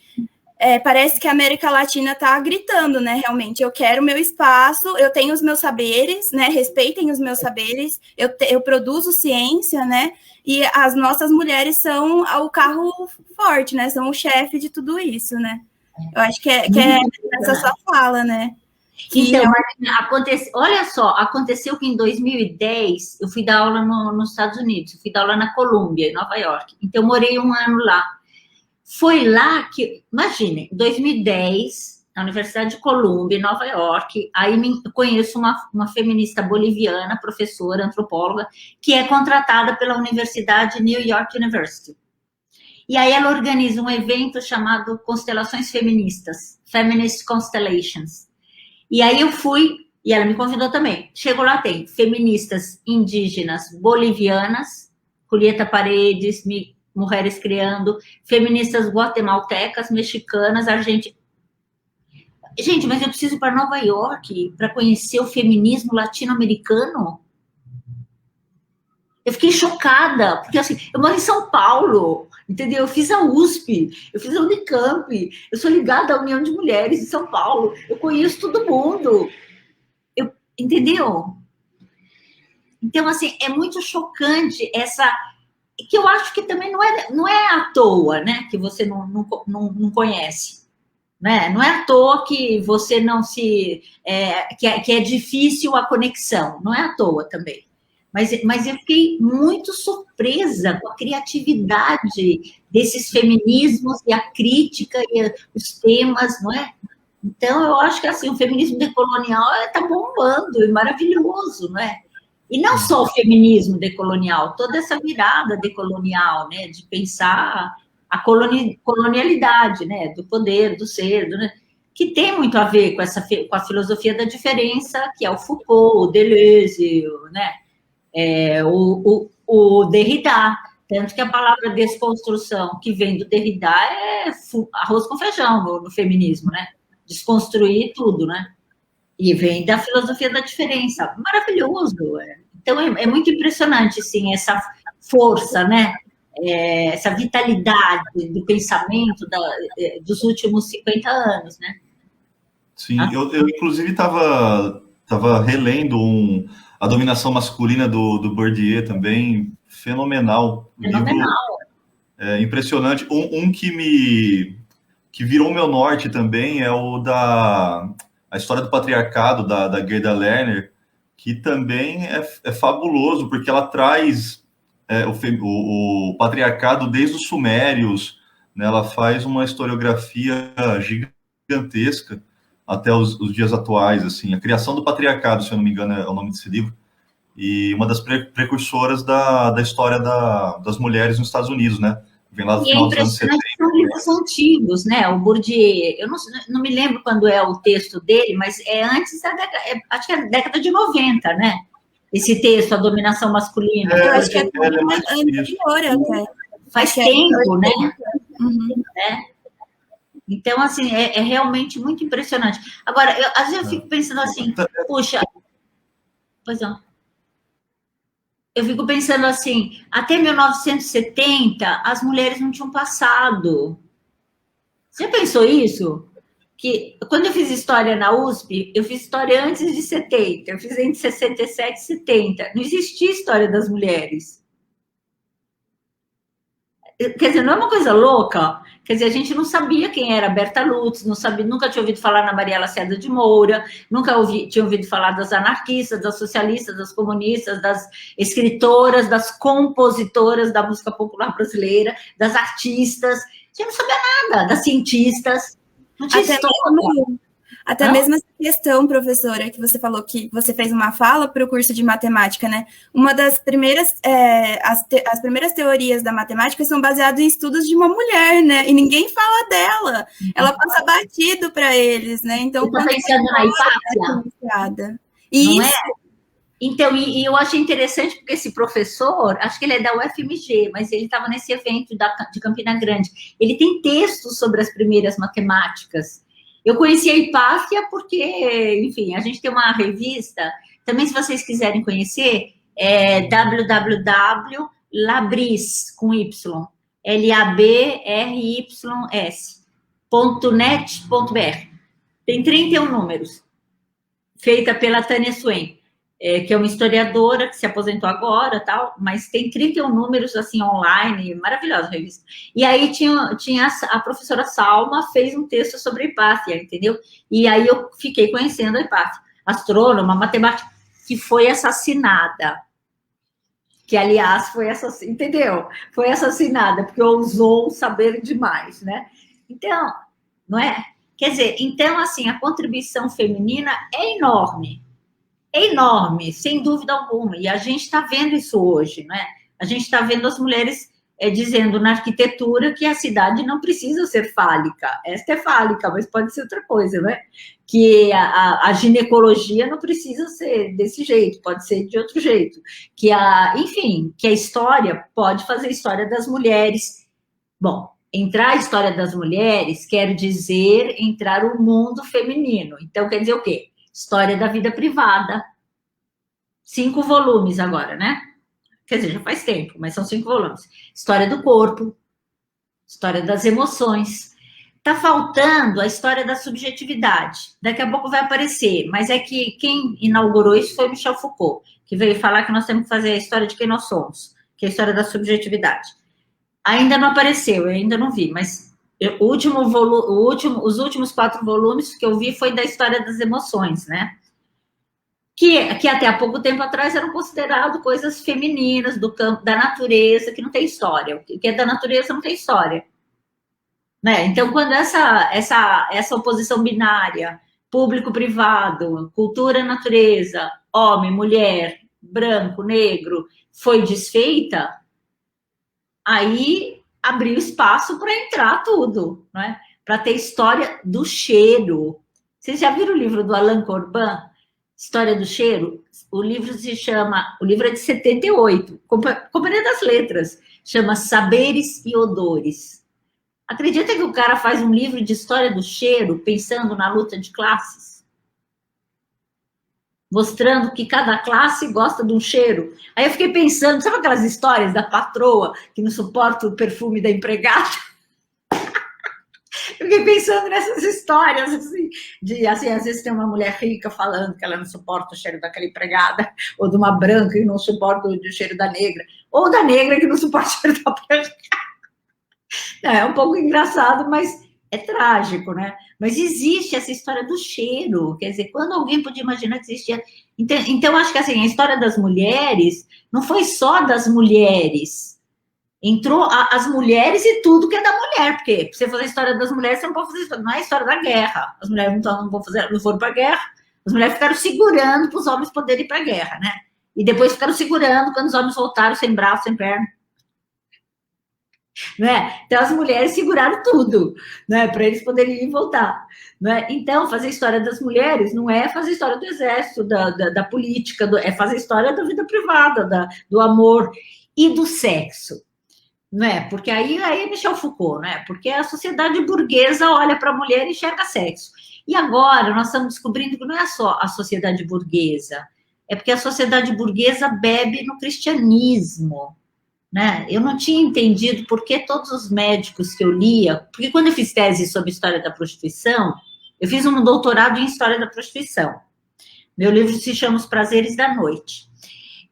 Speaker 3: parece que a América Latina está gritando, né, realmente, eu quero o meu espaço, eu tenho os meus saberes, né, respeitem os meus saberes, eu produzo ciência, né, e as nossas mulheres são o carro forte, né, são o chefe de tudo isso, né. Eu acho que é essa sua fala, né.
Speaker 2: Então, olha só, aconteceu que em 2010 eu fui dar aula nos Estados Unidos, eu fui dar aula na Colômbia, em Nova York, então eu morei 1 ano lá. Foi lá que, imagine, em 2010, na Universidade de Colômbia, em Nova York, aí eu conheço uma feminista boliviana, professora, antropóloga, que é contratada pela Universidade New York University. E aí ela organiza um evento chamado Constelações Feministas, Feminist Constellations. E aí eu fui, e ela me convidou também. Chegou lá, tem feministas indígenas bolivianas, Julieta Paredes, Mulheres Criando, feministas guatemaltecas, mexicanas, argentinas. Gente, mas eu preciso ir para Nova York para conhecer o feminismo latino-americano? Eu fiquei chocada, porque assim, eu moro em São Paulo, entendeu? Eu fiz a USP, eu fiz a Unicamp, eu sou ligada à União de Mulheres de São Paulo, eu conheço todo mundo, entendeu? Então, assim, é muito chocante que eu acho que também não é à toa, né, que você não conhece, né? Não é à toa que você não que é difícil a conexão, não é à toa também, mas eu fiquei muito surpresa com a criatividade desses feminismos e a crítica e os temas, não é? Então, eu acho que assim, o feminismo decolonial está bombando e maravilhoso, não é? E não só o feminismo decolonial, toda essa virada decolonial, né, de pensar a colonialidade, né, do poder, do ser, né, que tem muito a ver com a filosofia da diferença, que é o Foucault, o Deleuze, né, o Derrida. Tanto que a palavra desconstrução, que vem do Derrida, é arroz com feijão no feminismo, né? Desconstruir tudo, né? E vem da filosofia da diferença. Maravilhoso. Então, é muito impressionante, sim, essa força, né? Essa vitalidade do pensamento dos últimos 50 anos, né?
Speaker 1: Sim, eu inclusive estava relendo A Dominação Masculina do Bourdieu também, fenomenal.
Speaker 2: Fenomenal.
Speaker 1: Livro, impressionante. Um que virou meu norte também é a história do patriarcado, da Gerda Lerner, que também é fabuloso, porque ela traz o patriarcado desde os sumérios, né? Ela faz uma historiografia gigantesca até os dias atuais, assim. A Criação do Patriarcado, se eu não me engano, é o nome desse livro, e uma das precursoras da história das mulheres nos Estados Unidos, né? Vem lá do final dos anos 70.
Speaker 2: São livros antigos, né? O Bourdieu, eu não me lembro quando é o texto dele, mas é antes da década, acho que é década de 90, né? Esse texto, A Dominação Masculina.
Speaker 3: Eu acho que é anterior até.
Speaker 2: Faz tempo, né?
Speaker 3: Uhum.
Speaker 2: Então, assim, é realmente muito impressionante. Agora, às vezes eu fico pensando assim, puxa, pois não. Eu fico pensando assim, até 1970, as mulheres não tinham passado. Você pensou isso? Que quando eu fiz história na USP, eu fiz história antes de 70, eu fiz entre 67 e 70. Não existia história das mulheres. Quer dizer, não é uma coisa louca? Quer dizer, a gente não sabia quem era Berta Lutz, nunca tinha ouvido falar na Maria Lacerda de Moura, nunca tinha ouvido falar das anarquistas, das socialistas, das comunistas, das escritoras, das compositoras da música popular brasileira, das artistas. A gente não sabia nada, das cientistas. Não tinha história.
Speaker 3: Até mesmo essa questão, professora, que você falou que você fez uma fala para o curso de matemática, né? Uma das primeiras, as primeiras teorias da matemática são baseadas em estudos de uma mulher, né? E ninguém fala dela. Ela passa batido para eles, né? Então,
Speaker 2: você está pensando na Hipátia?
Speaker 3: Isso.
Speaker 2: Não é? Então, e eu achei interessante porque esse professor, acho que ele é da UFMG, mas ele estava nesse evento de Campina Grande. Ele tem textos sobre as primeiras matemáticas. Eu conheci a Hipátia porque, enfim, a gente tem uma revista, também se vocês quiserem conhecer, é www.labris, com Y, labrys.net.br. Tem 31 números, feita pela Tânia Swain, que é uma historiadora que se aposentou agora, tal, mas tem 31 números, assim, online, maravilhosa a revista. E aí tinha a professora Salma, fez um texto sobre a Hipátia, entendeu? E aí eu fiquei conhecendo a Hipátia, astrônoma, matemática, que foi assassinada. Que, aliás, foi assassinada, entendeu? Foi assassinada, porque ousou saber demais, né? Então, não é? Quer dizer, então, assim, a contribuição feminina é enorme, sem dúvida alguma, e a gente está vendo isso hoje, né? A gente está vendo as mulheres dizendo na arquitetura que a cidade não precisa ser fálica, esta é fálica, mas pode ser outra coisa, né? Que a ginecologia não precisa ser desse jeito, pode ser de outro jeito, enfim, que a história pode fazer a história das mulheres. Bom, entrar a história das mulheres quer dizer entrar o mundo feminino, então quer dizer o quê? História da vida privada. 5 volumes agora, né? Quer dizer, já faz tempo, mas são 5 volumes. História do corpo, história das emoções. Tá faltando a história da subjetividade. Daqui a pouco vai aparecer, mas é que quem inaugurou isso foi Michel Foucault, que veio falar que nós temos que fazer a história de quem nós somos, que é a história da subjetividade. Ainda não apareceu, eu ainda não vi, mas os últimos 4 volumes que eu vi foi da história das emoções, né? que até há pouco tempo atrás eram consideradas coisas femininas, do campo da natureza, que não tem história. O que é da natureza não tem história. Né? Então, quando essa oposição binária, público-privado, cultura-natureza, homem, mulher, branco, negro, foi desfeita, aí abriu espaço para entrar tudo, né? Para ter história do cheiro. Vocês já viram o livro do Alain Corbin, História do Cheiro? O livro é de 78, Companhia das Letras, chama Saberes e Odores. Acredita que o cara faz um livro de história do cheiro, pensando na luta de classes? Mostrando que cada classe gosta de um cheiro. Aí eu fiquei pensando, sabe aquelas histórias da patroa que não suporta o perfume da empregada? Eu fiquei pensando nessas histórias, assim, às vezes tem uma mulher rica falando que ela não suporta o cheiro daquela empregada, ou de uma branca que não suporta o cheiro da negra, ou da negra que não suporta o cheiro da branca. É um pouco engraçado, mas é trágico, né? Mas existe essa história do cheiro, quer dizer, quando alguém podia imaginar que existia... Então acho que assim, a história das mulheres não foi só das mulheres, entrou as mulheres e tudo que é da mulher, porque pra você fazer a história das mulheres, você não pode fazer história, não é a história da guerra, as mulheres não foram para a guerra, as mulheres ficaram segurando para os homens poderem ir para a guerra, né? E depois ficaram segurando quando os homens voltaram sem braço, sem perna. Né? Então as mulheres seguraram tudo, né, para eles poderem ir e voltar, né? Então fazer história das mulheres não é fazer história do exército, da política, é fazer história da vida privada, do amor e do sexo, né? Porque aí é Michel Foucault, né? Porque a sociedade burguesa olha para a mulher e enxerga sexo. E agora nós estamos descobrindo que não é só a sociedade burguesa, é porque a sociedade burguesa bebe no cristianismo. Né? Eu não tinha entendido por que todos os médicos que eu lia, porque quando eu fiz tese sobre história da prostituição, eu fiz um doutorado em história da prostituição. Meu livro se chama Os Prazeres da Noite.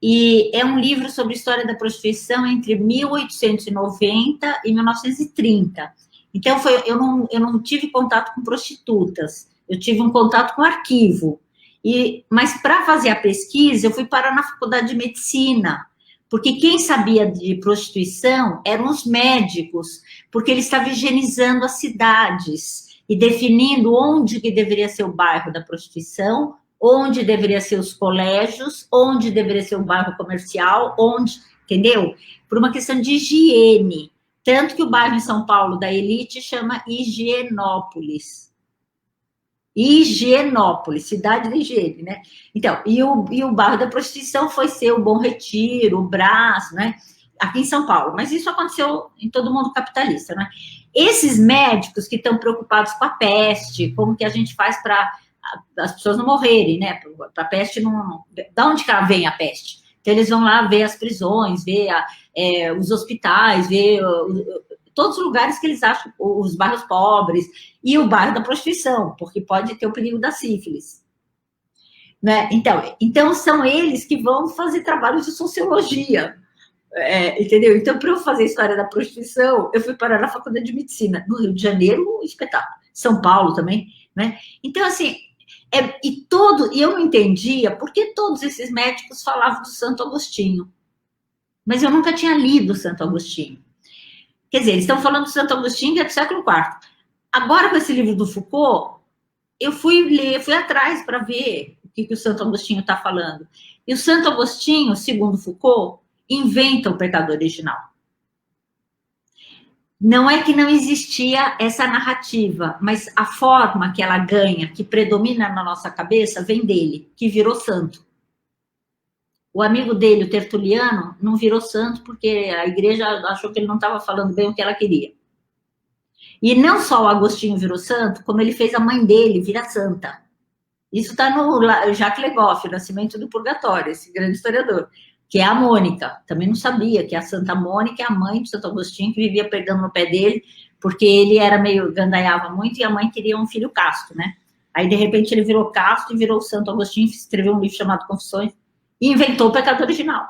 Speaker 2: E é um livro sobre história da prostituição entre 1890 e 1930. Então, eu não tive contato com prostitutas, eu tive um contato com arquivo. Mas para fazer a pesquisa, eu fui parar na Faculdade de Medicina, porque quem sabia de prostituição eram os médicos, porque eles estavam higienizando as cidades e definindo onde que deveria ser o bairro da prostituição, onde deveria ser os colégios, onde deveria ser o bairro comercial, entendeu? Por uma questão de higiene. Tanto que o bairro em São Paulo da elite chama Higienópolis. Higienópolis, cidade da higiene, né? Então, e o bairro da prostituição foi ser o Bom Retiro, o Brás, né? Aqui em São Paulo. Mas isso aconteceu em todo mundo capitalista, né? Esses médicos que estão preocupados com a peste, como que a gente faz para as pessoas não morrerem, né? Para a peste não... Da onde que ela vem a peste? Então, eles vão lá ver as prisões, ver os hospitais, ver... todos os lugares que eles acham, os bairros pobres, e o bairro da prostituição, porque pode ter o perigo da sífilis. Né? Então, são eles que vão fazer trabalhos de sociologia, entendeu? Então, para eu fazer história da prostituição, eu fui parar na Faculdade de Medicina, no Rio de Janeiro, um espetáculo, São Paulo também, né? Então, assim, e eu não entendia por que todos esses médicos falavam do Santo Agostinho, mas eu nunca tinha lido Santo Agostinho. Quer dizer, eles estão falando do Santo Agostinho, que é do século IV. Agora, com esse livro do Foucault, eu fui atrás para ver o que o Santo Agostinho está falando. E o Santo Agostinho, segundo Foucault, inventa o pecado original. Não é que não existia essa narrativa, mas a forma que ela ganha, que predomina na nossa cabeça, vem dele, que virou santo. O amigo dele, o Tertuliano, não virou santo porque a igreja achou que ele não estava falando bem o que ela queria. E não só o Agostinho virou santo, como ele fez a mãe dele virar santa. Isso está no Jacques Le Goff, O Nascimento do Purgatório, esse grande historiador, que é a Mônica. Também não sabia que a Santa Mônica é a mãe de Santo Agostinho, que vivia pegando no pé dele, porque ele era meio, gandaiava muito, e a mãe queria um filho casto, né? Aí, de repente, ele virou casto e virou Santo Agostinho, escreveu um livro chamado Confissões, e inventou o pecado original.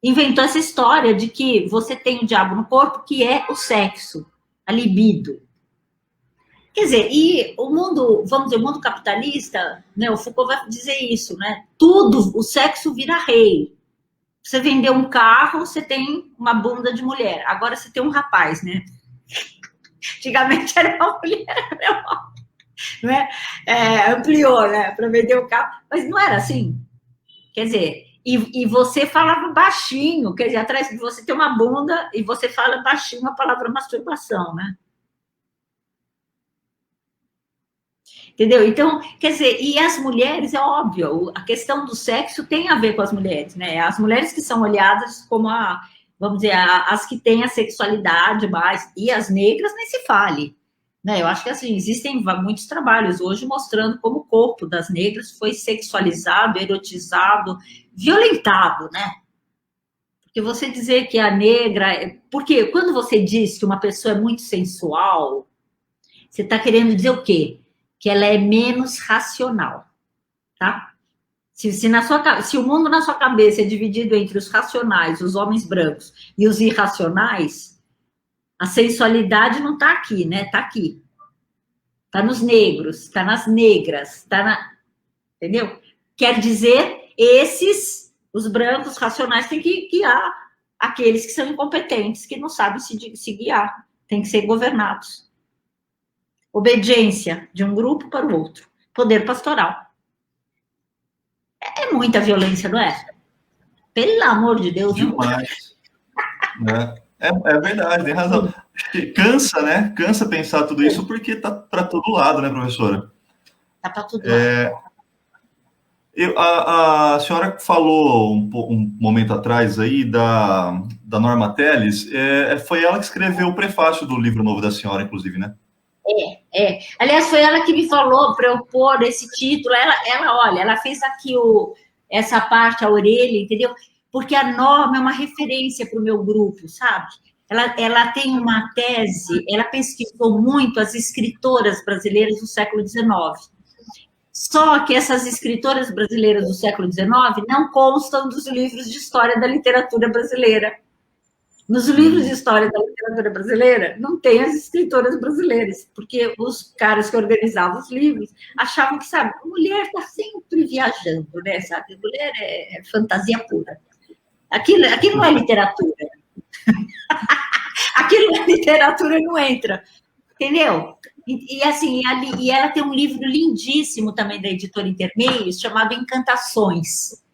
Speaker 2: Inventou essa história de que você tem o diabo no corpo, que é o sexo, a libido. Quer dizer, e o mundo, vamos dizer, o mundo capitalista, né, o Foucault vai dizer isso, né? Tudo, o sexo vira rei. Você vender um carro, você tem uma bunda de mulher. Agora você tem um rapaz, né? Antigamente era uma mulher, né? Ampliou, né? Para vender o carro. Mas não era assim. Quer dizer, e você falava baixinho, quer dizer, atrás de você tem uma bunda e você fala baixinho a palavra masturbação, né? Entendeu? Então, quer dizer, e as mulheres, é óbvio, a questão do sexo tem a ver com as mulheres, né? As mulheres que são olhadas como vamos dizer, as que têm a sexualidade mais, e as negras nem se fale, né? Eu acho que, assim, existem muitos trabalhos hoje mostrando como o corpo das negras foi sexualizado, erotizado, violentado, né? Porque você dizer que a negra... Porque quando você diz que uma pessoa é muito sensual, você está querendo dizer o quê? Que ela é menos racional, tá? Se o mundo na sua cabeça é dividido entre os racionais, os homens brancos e os irracionais, a sensualidade não está aqui, né? Está aqui. Está nos negros, está nas negras, entendeu? Quer dizer, os brancos racionais têm que guiar aqueles que são incompetentes, que não sabem se guiar, têm que ser governados. Obediência de um grupo para o outro. Poder pastoral. É muita violência, não é? Pelo amor de Deus.
Speaker 1: Demais. É verdade, tem razão. Cansa, né? Cansa pensar tudo isso porque tá para todo lado, né, professora?
Speaker 2: Tá para todo lado.
Speaker 1: A senhora falou um momento atrás aí da Norma Telles. Foi ela que escreveu o prefácio do livro novo da senhora, inclusive, né?
Speaker 2: Aliás, foi ela que me falou para eu pôr esse título. Olha, ela fez aqui essa parte, a orelha, entendeu? Porque a Norma é uma referência para o meu grupo, sabe? Ela tem uma tese, ela pesquisou muito as escritoras brasileiras do século XIX. Só que essas escritoras brasileiras do século XIX não constam dos livros de história da literatura brasileira. Nos livros de história da literatura brasileira, não tem as escritoras brasileiras, porque os caras que organizavam os livros achavam que, sabe, a mulher está sempre viajando, né, sabe? A mulher é fantasia pura. Aquilo não é literatura. Aquilo na literatura não entra, entendeu? E assim, e ela tem um livro lindíssimo também da editora Intermeios, chamado Encantações.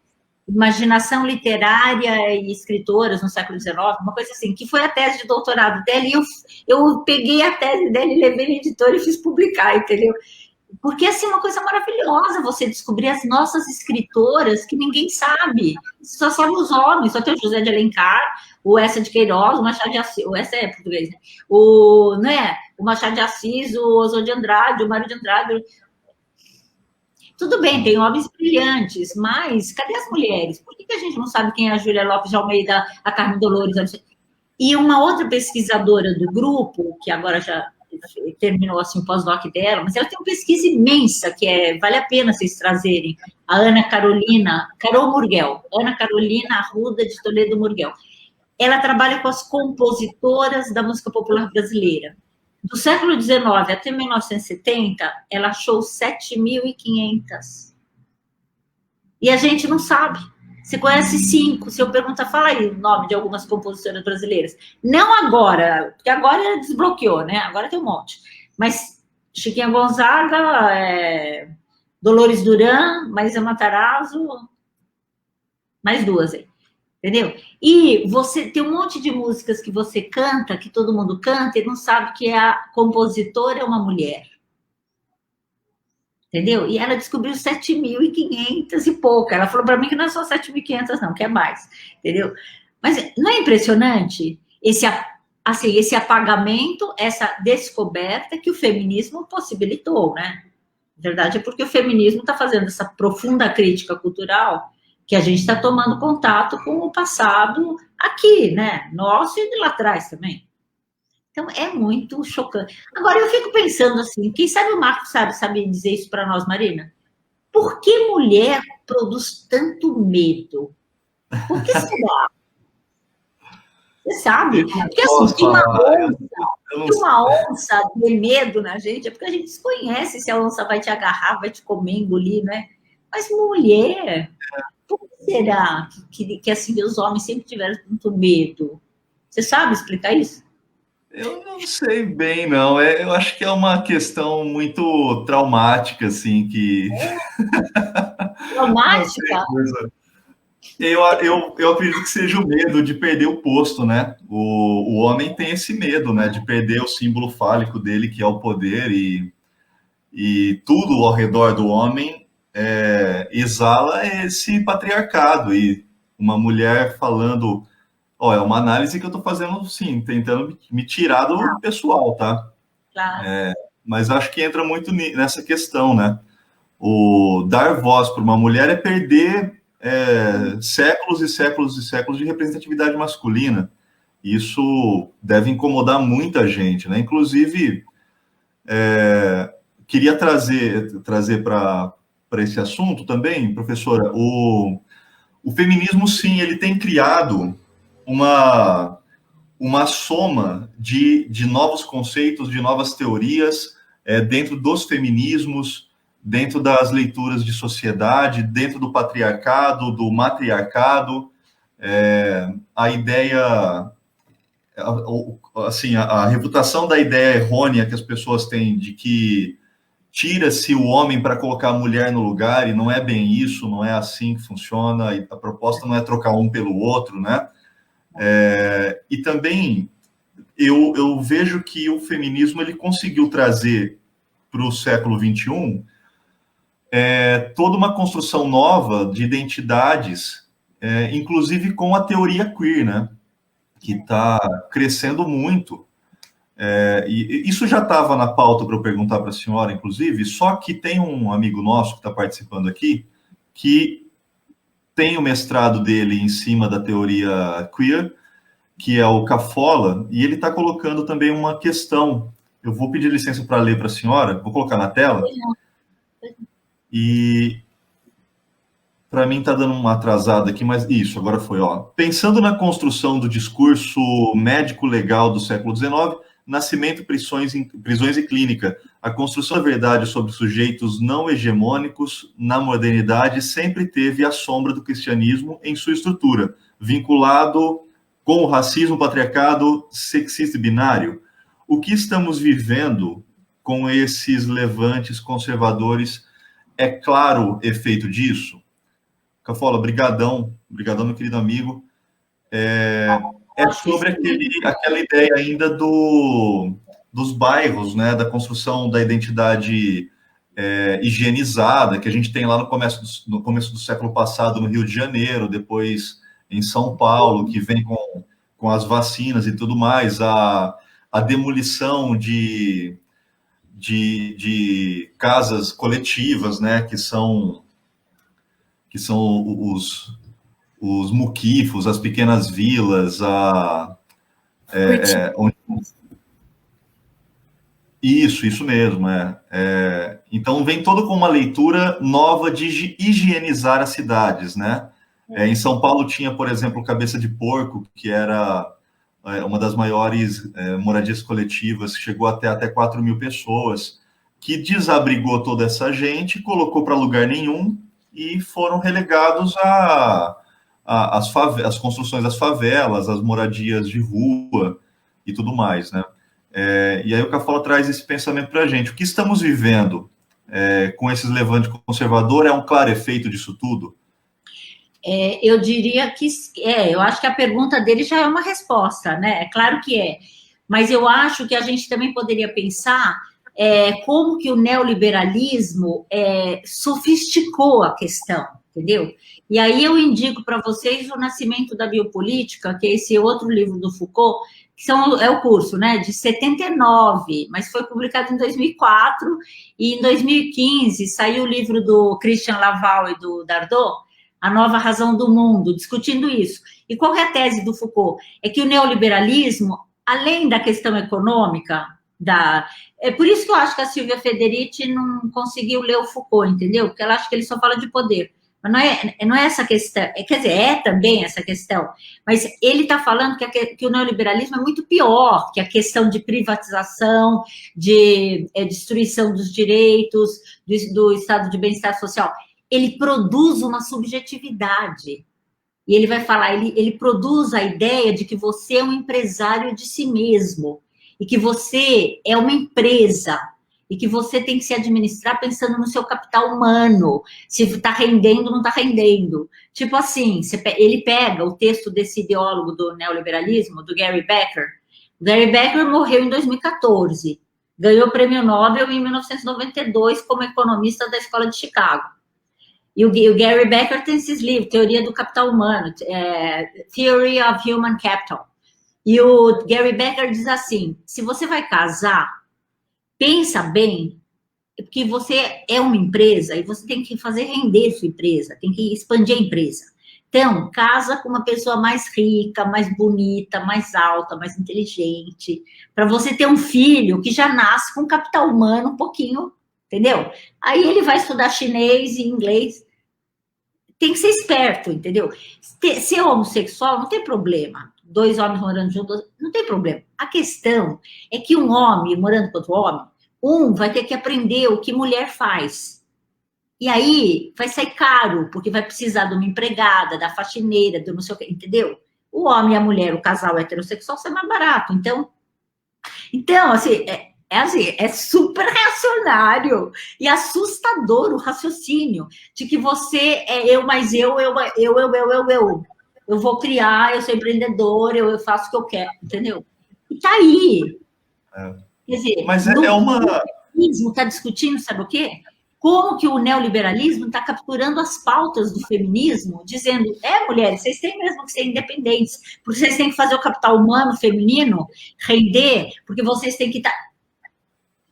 Speaker 2: Imaginação literária e escritoras no século XIX, uma coisa assim, que foi a tese de doutorado dela, e eu peguei a tese dela e levei na editora e fiz publicar, entendeu? Porque, assim, uma coisa maravilhosa você descobrir as nossas escritoras que ninguém sabe, só sabem os homens, só tem o José de Alencar, o Eça de Queiroz, o Machado de Assis, o Eça é português, né? O Machado de Assis, o Oswald de Andrade, o Mário de Andrade. Tudo bem, tem homens brilhantes, mas cadê as mulheres? Por que a gente não sabe quem é a Júlia Lopes de Almeida, a Carmen Dolores? E uma outra pesquisadora do grupo, que agora já terminou assim, o pós-doc dela, mas ela tem uma pesquisa imensa, que vale a pena vocês trazerem, a Ana Carol Murguel, Ana Carolina Arruda de Toledo Murguel. Ela trabalha com as compositoras da música popular brasileira. Do século XIX até 1970, ela achou 7.500. E a gente não sabe. Você conhece 5. Se eu perguntar, fala aí o nome de algumas compositoras brasileiras. Não agora, porque agora ela desbloqueou, né? Agora tem um monte. Mas Chiquinha Gonzaga, Dolores Duran, Marisa Matarazzo, mais 2 aí. Entendeu? E você tem um monte de músicas que você canta, que todo mundo canta, e não sabe que a compositora é uma mulher. Entendeu? E ela descobriu 7.500 e pouco. Ela falou para mim que não é só 7.500, não, que é mais. Entendeu? Mas não é impressionante esse apagamento, essa descoberta que o feminismo possibilitou, né? Na verdade, é porque o feminismo está fazendo essa profunda crítica cultural que a gente está tomando contato com o passado aqui, né? Nosso e de lá atrás também. Então, é muito chocante. Agora, eu fico pensando assim, quem sabe o Marco sabe dizer isso para nós, Marina? Por que mulher produz tanto medo? Por que será? Você sabe? Porque assim, tem uma onda. Se uma onça dê medo na gente, é porque a gente desconhece se a onça vai te agarrar, vai te comer, engolir, né? Mas mulher, por que será que assim, os homens sempre tiveram tanto medo? Você sabe explicar isso?
Speaker 1: Eu não sei bem, não. Eu acho que é uma questão muito traumática, assim, que...
Speaker 2: Traumática?
Speaker 1: Eu acredito que seja o medo de perder o posto, né? O homem tem esse medo, né? De perder o símbolo fálico dele, que é o poder, e tudo ao redor do homem exala esse patriarcado. E uma mulher falando... Ó, é uma análise que eu estou fazendo, sim, tentando me tirar do pessoal, tá?
Speaker 2: Claro.
Speaker 1: Mas acho que entra muito nessa questão, né? O dar voz para uma mulher é perder séculos e séculos e séculos de representatividade masculina. Isso deve incomodar muita gente, né? Inclusive, queria trazer para esse assunto também, professora, o feminismo, sim, ele tem criado uma soma de novos conceitos, de novas teorias dentro dos feminismos, dentro das leituras de sociedade, dentro do patriarcado, do matriarcado, a ideia, assim, a refutação da ideia errônea que as pessoas têm de que tira-se o homem para colocar a mulher no lugar, e não é bem isso, não é assim que funciona, e a proposta não é trocar um pelo outro, né? E também eu vejo que o feminismo ele conseguiu trazer para o século XXI toda uma construção nova de identidades, inclusive com a teoria queer, né? Que está crescendo muito. E isso já estava na pauta para eu perguntar para a senhora, inclusive, só que tem um amigo nosso que está participando aqui, que tem o mestrado dele em cima da teoria queer, que é o Cafola, e ele está colocando também uma questão. Eu vou pedir licença para ler para a senhora, vou colocar na tela. E para mim está dando uma atrasada aqui, mas isso, agora foi. Ó. Pensando na construção do discurso médico-legal do século XIX, nascimento, prisões e clínica, a construção da verdade sobre sujeitos não hegemônicos na modernidade sempre teve a sombra do cristianismo em sua estrutura, vinculado com o racismo, patriarcado, sexista e binário. O que estamos vivendo com esses levantes conservadores é claro efeito disso? Cafola, brigadão, meu querido amigo. É sobre aquela ideia ainda dos bairros, né, da construção da identidade higienizada, que a gente tem lá no começo do século passado no Rio de Janeiro, depois em São Paulo, que vem com as vacinas e tudo mais, a demolição de casas coletivas, né, que são os muquifos, as pequenas vilas, isso mesmo, então vem todo com uma leitura nova de higienizar as cidades, né? Em São Paulo tinha, por exemplo, Cabeça de Porco, que era uma das maiores moradias coletivas, que chegou até 4 mil pessoas, que desabrigou toda essa gente, colocou para lugar nenhum, e foram relegados as construções das favelas, as moradias de rua e tudo mais, né? E aí o Cafola traz esse pensamento para a gente. O que estamos vivendo com esses levantes conservadores é um claro efeito disso tudo?
Speaker 2: Eu diria que eu acho que a pergunta dele já é uma resposta, né? É claro que é. Mas eu acho que a gente também poderia pensar como que o neoliberalismo sofisticou a questão, entendeu? E aí eu indico para vocês O Nascimento da Biopolítica, que é esse outro livro do Foucault, que é o curso, né, de 79, mas foi publicado em 2004, e em 2015 saiu o livro do Christian Laval e do Dardot, A Nova Razão do Mundo, discutindo isso. E qual é a tese do Foucault? É que o neoliberalismo, além da questão econômica, é por isso que eu acho que a Silvia Federici não conseguiu ler o Foucault, entendeu? Porque ela acha que ele só fala de poder. Mas não é essa questão, quer dizer, é também essa questão, mas ele está falando que o neoliberalismo é muito pior, que a questão de privatização, de destruição dos direitos, do estado de bem-estar social. Ele produz uma subjetividade. E ele vai falar, ele produz a ideia de que você é um empresário de si mesmo, e que você é uma empresa, e que você tem que se administrar pensando no seu capital humano, se está rendendo ou não está rendendo. Tipo assim, ele pega o texto desse ideólogo do neoliberalismo, do Gary Becker. O Gary Becker morreu em 2014, ganhou o prêmio Nobel em 1992 como economista da Escola de Chicago. E o Gary Becker tem esses livros, Teoria do Capital Humano, Theory of Human Capital. E o Gary Becker diz assim, se você vai casar, pensa bem, porque você é uma empresa e você tem que fazer render sua empresa, tem que expandir a empresa. Então, casa com uma pessoa mais rica, mais bonita, mais alta, mais inteligente, para você ter um filho que já nasce com capital humano um pouquinho, entendeu? Aí ele vai estudar chinês e inglês. Tem que ser esperto, entendeu? Ser homossexual não tem problema. 2 homens morando juntos, não tem problema. A questão é que um homem morando com outro homem, um vai ter que aprender o que mulher faz. E aí vai sair caro, porque vai precisar de uma empregada, da faxineira, do não sei o quê, entendeu? O homem e a mulher, o casal heterossexual, sai mais barato. Então assim, é super reacionário e assustador o raciocínio de que você é eu mais eu. Eu vou criar, eu sou empreendedor, eu faço o que eu quero, entendeu? E tá aí. Quer dizer,
Speaker 1: mas é uma...
Speaker 2: O neoliberalismo está discutindo, sabe o quê? Como que o neoliberalismo está capturando as pautas do feminismo, dizendo, mulheres, vocês têm mesmo que ser independentes, porque vocês têm que fazer o capital humano feminino render, porque vocês têm que estar...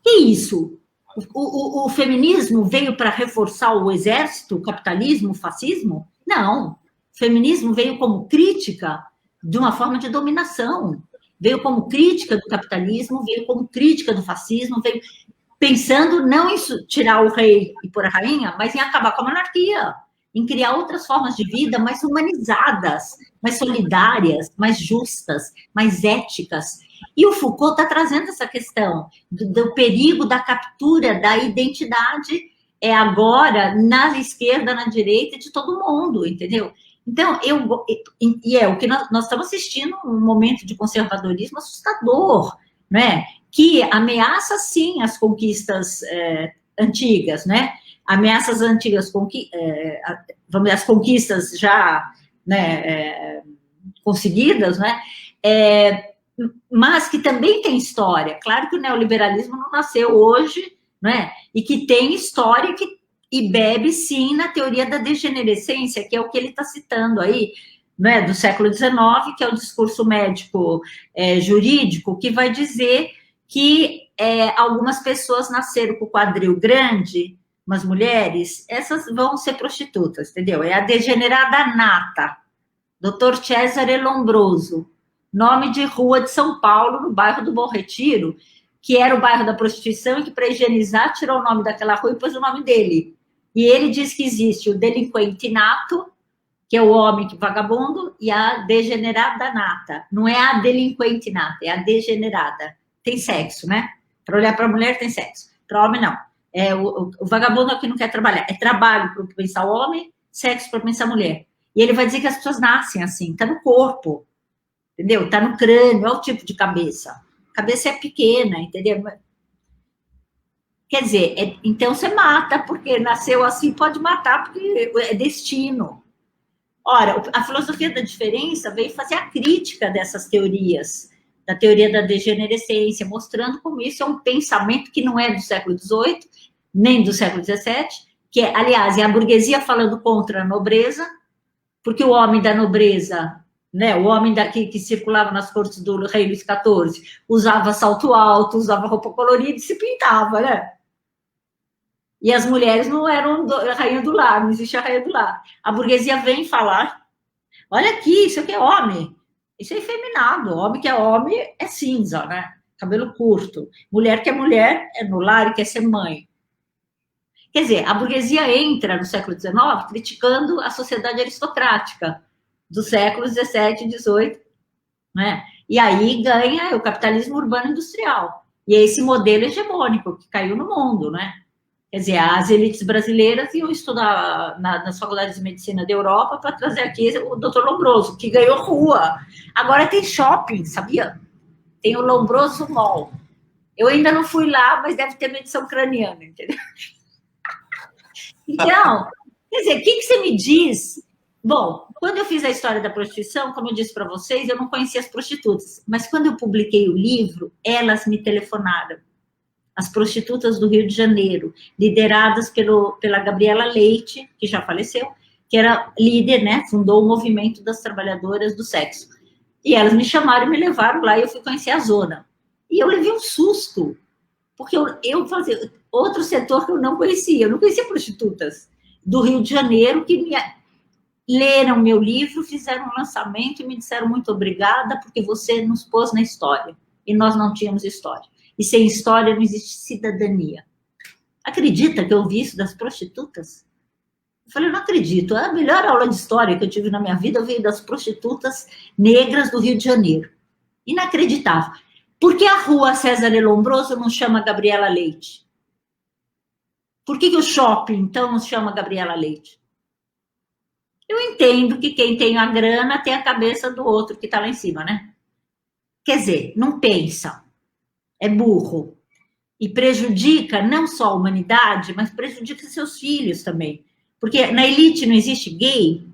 Speaker 2: Que isso? O feminismo veio para reforçar o exército, o capitalismo, o fascismo? Não. O feminismo veio como crítica de uma forma de dominação. Veio como crítica do capitalismo, veio como crítica do fascismo, veio pensando não em tirar o rei e pôr a rainha, mas em acabar com a monarquia, em criar outras formas de vida mais humanizadas, mais solidárias, mais justas, mais éticas. E o Foucault está trazendo essa questão do perigo da captura da identidade agora na esquerda, na direita, de todo mundo, entendeu? Então, o que nós estamos assistindo um momento de conservadorismo assustador, né? Que ameaça, sim, as conquistas antigas, né? Ameaça as antigas as conquistas já conseguidas, né? Mas que também tem história. Claro que o neoliberalismo não nasceu hoje, né? E que tem história e bebe, sim, na teoria da degenerescência, que é o que ele está citando aí, né, do século XIX, que é o discurso médico jurídico, que vai dizer que algumas pessoas nasceram com o quadril grande, umas mulheres, essas vão ser prostitutas, entendeu? É a degenerada nata. Dr. Cesare Lombroso, nome de rua de São Paulo, no bairro do Bom Retiro, que era o bairro da prostituição, e que, para higienizar, tirou o nome daquela rua e pôs o nome dele. E ele diz que existe o delinquente nato, que é o homem vagabundo, e a degenerada nata. Não é a delinquente nata, é a degenerada. Tem sexo, né? Para olhar para a mulher, tem sexo. Para o homem, não. O vagabundo aqui não quer trabalhar. É trabalho para pensar o homem, sexo para pensar a mulher. E ele vai dizer que as pessoas nascem assim, está no corpo, entendeu? Está no crânio, é o tipo de cabeça. A cabeça é pequena, entendeu? Quer dizer, então você mata, porque nasceu assim, pode matar, porque é destino. Ora, a filosofia da diferença veio fazer a crítica dessas teorias, da teoria da degenerescência, mostrando como isso é um pensamento que não é do século XVIII, nem do século XVII, que, aliás, é a burguesia falando contra a nobreza, porque o homem da nobreza, né, o homem daqui que circulava nas cortes do rei Luís XIV, usava salto alto, usava roupa colorida e se pintava, né? E as mulheres não eram a rainha do lar, não existia a rainha do lar. A burguesia vem falar, olha aqui, isso aqui é homem, isso é efeminado, homem que é homem é cinza, né? Cabelo curto. Mulher que é mulher é no lar e quer ser mãe. Quer dizer, a burguesia entra no século XIX criticando a sociedade aristocrática dos séculos XVII e XVIII, né? E aí ganha o capitalismo urbano industrial. E é esse modelo hegemônico que caiu no mundo, né? Quer dizer, as elites brasileiras iam estudar nas faculdades de medicina da Europa para trazer aqui o Dr. Lombroso, que ganhou rua. Agora tem shopping, sabia? Tem o Lombroso Mall. Eu ainda não fui lá, mas deve ter medição craniana, entendeu? Então, quer dizer, o que você me diz? Bom, quando eu fiz a história da prostituição, como eu disse para vocês, eu não conhecia as prostitutas. Mas quando eu publiquei o livro, elas me telefonaram. As prostitutas do Rio de Janeiro, lideradas pela Gabriela Leite, que já faleceu, que era líder, né? Fundou o movimento das trabalhadoras do sexo. E elas me chamaram e me levaram lá e eu fui conhecer a zona. E eu levei um susto, porque eu fazia outro setor que eu não conhecia prostitutas do Rio de Janeiro que leram meu livro, fizeram um lançamento e me disseram muito obrigada porque você nos pôs na história. E nós não tínhamos história. E sem história não existe cidadania. Acredita que eu ouvi isso das prostitutas? Eu falei, não acredito. A melhor aula de história que eu tive na minha vida, eu vi das prostitutas negras do Rio de Janeiro. Inacreditável. Por que a rua César de Lombroso não chama Gabriela Leite? Por que o shopping, então, não chama Gabriela Leite? Eu entendo que quem tem a grana tem a cabeça do outro que está lá em cima, né? Quer dizer, não pensa. É burro. E prejudica não só a humanidade, mas prejudica seus filhos também. Porque na elite não existe gay?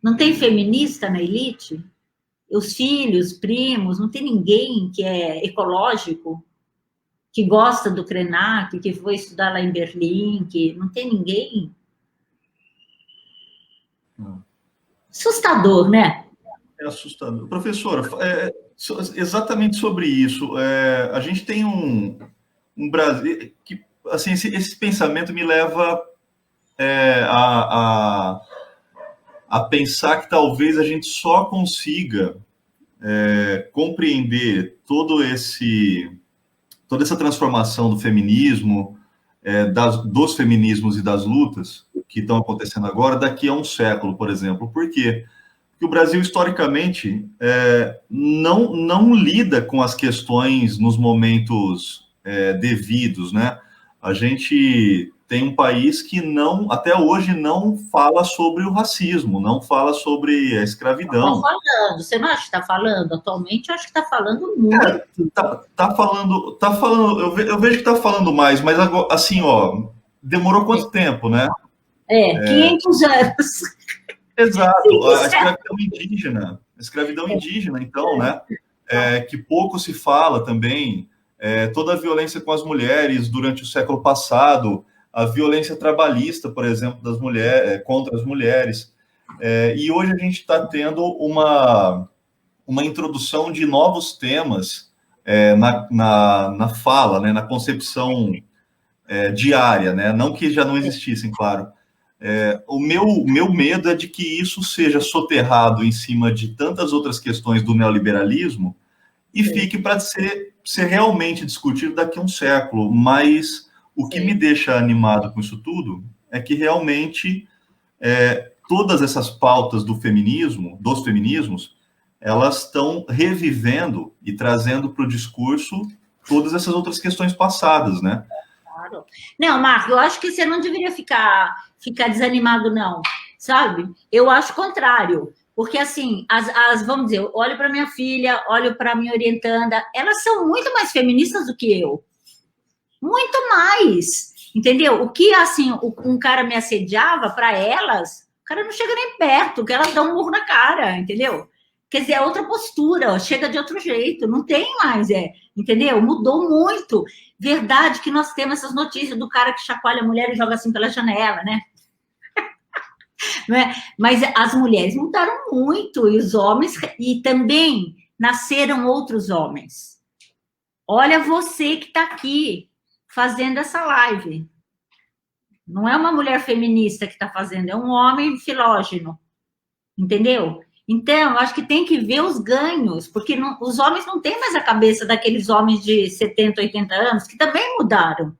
Speaker 2: Não tem feminista na elite? Os filhos, primos, não tem ninguém que é ecológico, que gosta do Krenak, que foi estudar lá em Berlim, que não tem ninguém. Assustador, né?
Speaker 1: É assustador. Professora, exatamente sobre isso. A gente tem um Brasil que, assim, esse pensamento me leva a pensar que talvez a gente só consiga compreender toda essa transformação do feminismo, dos feminismos e das lutas que estão acontecendo agora daqui a um século, por exemplo. Por quê? Porque o Brasil, historicamente, não lida com as questões nos momentos devidos, né? A gente tem um país que até hoje não fala sobre o racismo, não fala sobre a escravidão.
Speaker 2: Está falando, você não acha que está falando? Atualmente, eu acho que está falando muito.
Speaker 1: Tá falando, eu vejo que está falando mais, mas agora, assim, ó, demorou quanto tempo, né?
Speaker 2: 500 anos.
Speaker 1: Exato, a escravidão indígena, então, né? Que pouco se fala também, toda a violência com as mulheres durante o século passado, a violência trabalhista, por exemplo, das mulheres contra as mulheres, e hoje a gente está tendo uma introdução de novos temas na fala, né? Na concepção diária, né? Não que já não existissem, claro. O meu medo é de que isso seja soterrado em cima de tantas outras questões do neoliberalismo e fique para ser realmente discutido daqui a um século. Mas o que me deixa animado com isso tudo é que realmente todas essas pautas dos feminismos, elas estão revivendo e trazendo para o discurso todas essas outras questões passadas, né?
Speaker 2: Claro. Não, Marco, eu acho que você não deveria ficar desanimado, não, sabe? Eu acho o contrário, porque, assim, vamos dizer, eu olho para minha filha, olho para minha orientanda, elas são muito mais feministas do que eu. Muito mais, entendeu? O que, assim, um cara me assediava, para elas, o cara não chega nem perto, que elas dão um murro na cara, entendeu? Quer dizer, é outra postura, chega de outro jeito, não tem mais, entendeu? Mudou muito. Verdade que nós temos essas notícias do cara que chacoalha a mulher e joga assim pela janela, né? Mas as mulheres mudaram muito, e os homens, e também nasceram outros homens. Olha você que está aqui fazendo essa live. Não é uma mulher feminista que está fazendo, é um homem filógeno, entendeu? Então, eu acho que tem que ver os ganhos, porque os homens não têm mais a cabeça daqueles homens de 70, 80 anos, que também mudaram.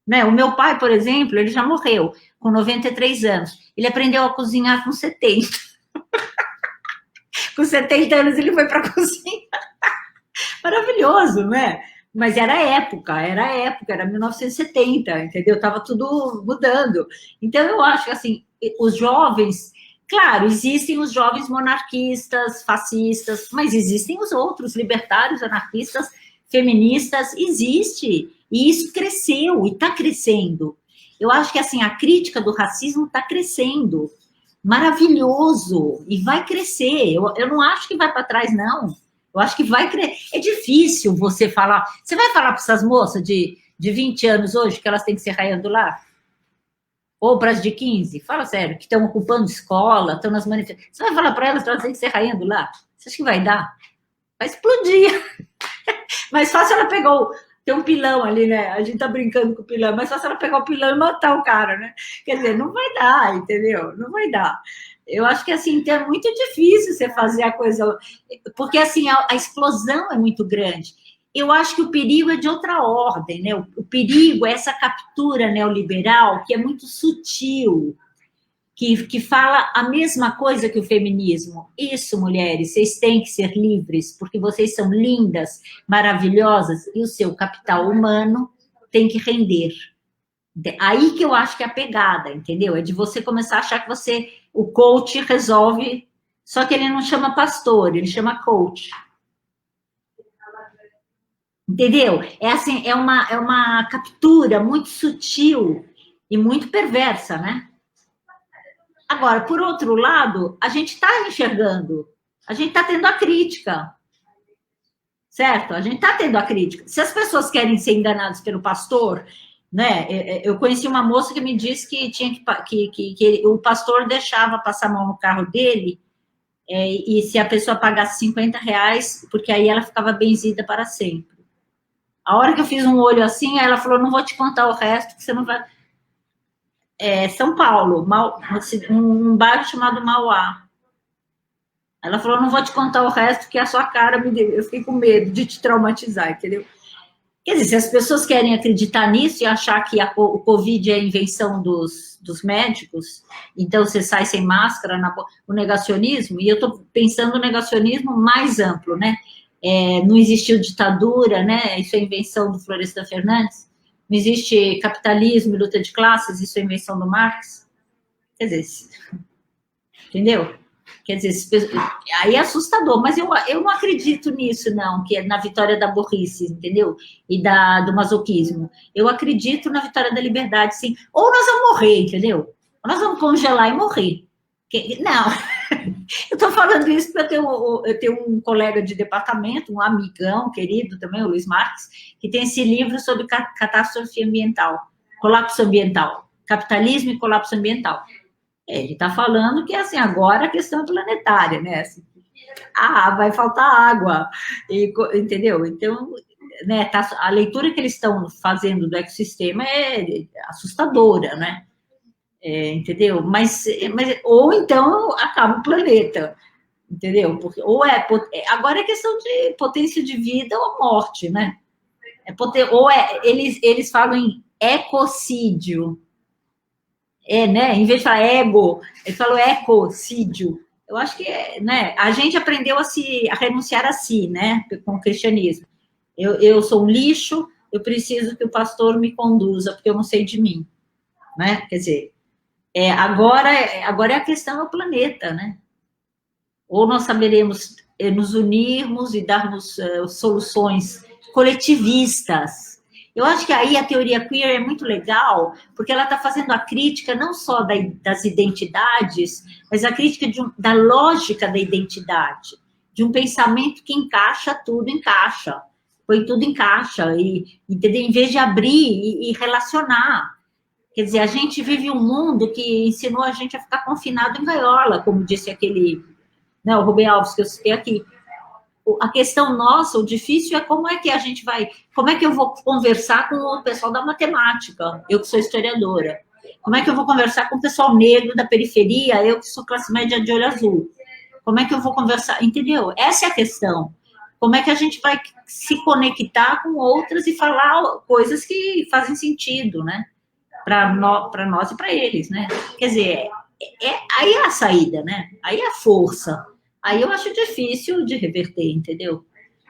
Speaker 2: Né? O meu pai, por exemplo, ele já morreu com 93 anos. Ele aprendeu a cozinhar com 70. Com 70 anos ele foi para a cozinha. Maravilhoso, né? Mas era era 1970, entendeu? Tava tudo mudando. Então, eu acho que, assim, os jovens... Claro, existem os jovens monarquistas, fascistas, mas existem os outros, libertários, anarquistas, feministas, existe. E isso cresceu e está crescendo. Eu acho que, assim, a crítica do racismo está crescendo. Maravilhoso. E vai crescer. Eu não acho que vai para trás, não. Eu acho que vai crescer. É difícil você falar. Você vai falar para essas moças de 20 anos hoje que elas têm que ser raiando lá? Ou para as de 15? Fala sério, que estão ocupando escola, estão nas manifestações. Você vai falar para elas que elas têm que ser raiando lá? Você acha que vai dar? Vai explodir. Mais fácil ela pegar tem um pilão ali, né? A gente tá brincando com o pilão, mas só se ela pegar o pilão e matar o cara, né? Quer dizer, não vai dar, entendeu? Não vai dar. Eu acho que, assim, é muito difícil você fazer a coisa... Porque, assim, a explosão é muito grande. Eu acho que o perigo é de outra ordem, né? O perigo é essa captura neoliberal que é muito sutil, que fala a mesma coisa que o feminismo. Isso, mulheres, vocês têm que ser livres, porque vocês são lindas, maravilhosas, e o seu capital humano tem que render. Aí que eu acho que é a pegada, entendeu? É de você começar a achar que o coach resolve, só que ele não chama pastor, ele chama coach. Entendeu? É assim, é uma captura muito sutil e muito perversa, né? Agora, por outro lado, a gente está enxergando, a gente está tendo a crítica, certo? A gente está tendo a crítica. Se as pessoas querem ser enganadas pelo pastor, né? Eu conheci uma moça que me disse que que o pastor deixava passar a mão no carro dele e se a pessoa pagasse R$50, porque aí ela ficava benzida para sempre. A hora que eu fiz um olho assim, ela falou, não vou te contar o resto, que você não vai... São Paulo, um bairro chamado Mauá. Ela falou, não vou te contar o resto, que a sua cara me deu. Eu fiquei com medo de te traumatizar, entendeu? Quer dizer, se as pessoas querem acreditar nisso e achar que o Covid é a invenção dos médicos, então você sai sem máscara, o negacionismo, e eu estou pensando no negacionismo mais amplo, né? Não existiu ditadura, né? Isso é invenção do Florestan Fernandes. Não existe capitalismo e luta de classes, isso é invenção do Marx. Quer dizer, entendeu? Quer dizer, aí é assustador, mas eu não acredito nisso, não, que é na vitória da burrice, entendeu? E do masoquismo. Eu acredito na vitória da liberdade, sim. Ou nós vamos morrer, entendeu? Ou nós vamos congelar e morrer. Não, eu estou falando isso porque eu tenho um colega de departamento, um amigão querido também, o Luiz Marques, que tem esse livro sobre catástrofe ambiental, colapso ambiental, capitalismo e colapso ambiental. Ele está falando que, assim, agora a questão é planetária, né? Assim, vai faltar água, entendeu? Então, né, a leitura que eles estão fazendo do ecossistema é assustadora, né? Entendeu? Mas ou então acaba o planeta, entendeu? Porque, agora é questão de potência de vida ou morte, né? Eles falam em ecocídio, né? Em vez de falar ego, eles falam ecocídio. Eu acho que né? A gente aprendeu a renunciar a si, né? Com o cristianismo. Eu sou um lixo, eu preciso que o pastor me conduza, porque eu não sei de mim, né? Quer dizer, agora a questão é o planeta, né? Ou nós saberemos nos unirmos e darmos soluções coletivistas. Eu acho que aí a teoria queer é muito legal, porque ela está fazendo a crítica não só das identidades, mas a crítica da lógica da identidade, de um pensamento que encaixa, põe tudo em caixa, entendeu? Em vez de abrir e relacionar. Quer dizer, a gente vive um mundo que ensinou a gente a ficar confinado em gaiola, como disse o Rubem Alves, que eu citei aqui. A questão nossa, o difícil é como é que eu vou conversar com o pessoal da matemática, eu que sou historiadora. Como é que eu vou conversar com o pessoal negro da periferia, eu que sou classe média de olho azul? Como é que eu vou conversar? Entendeu? Essa é a questão. como é que a gente vai se conectar com outras e falar coisas que fazem sentido, né? Para nós e para eles, né? Quer dizer, aí é a saída, né? Aí é a força. Aí eu acho difícil de reverter, entendeu?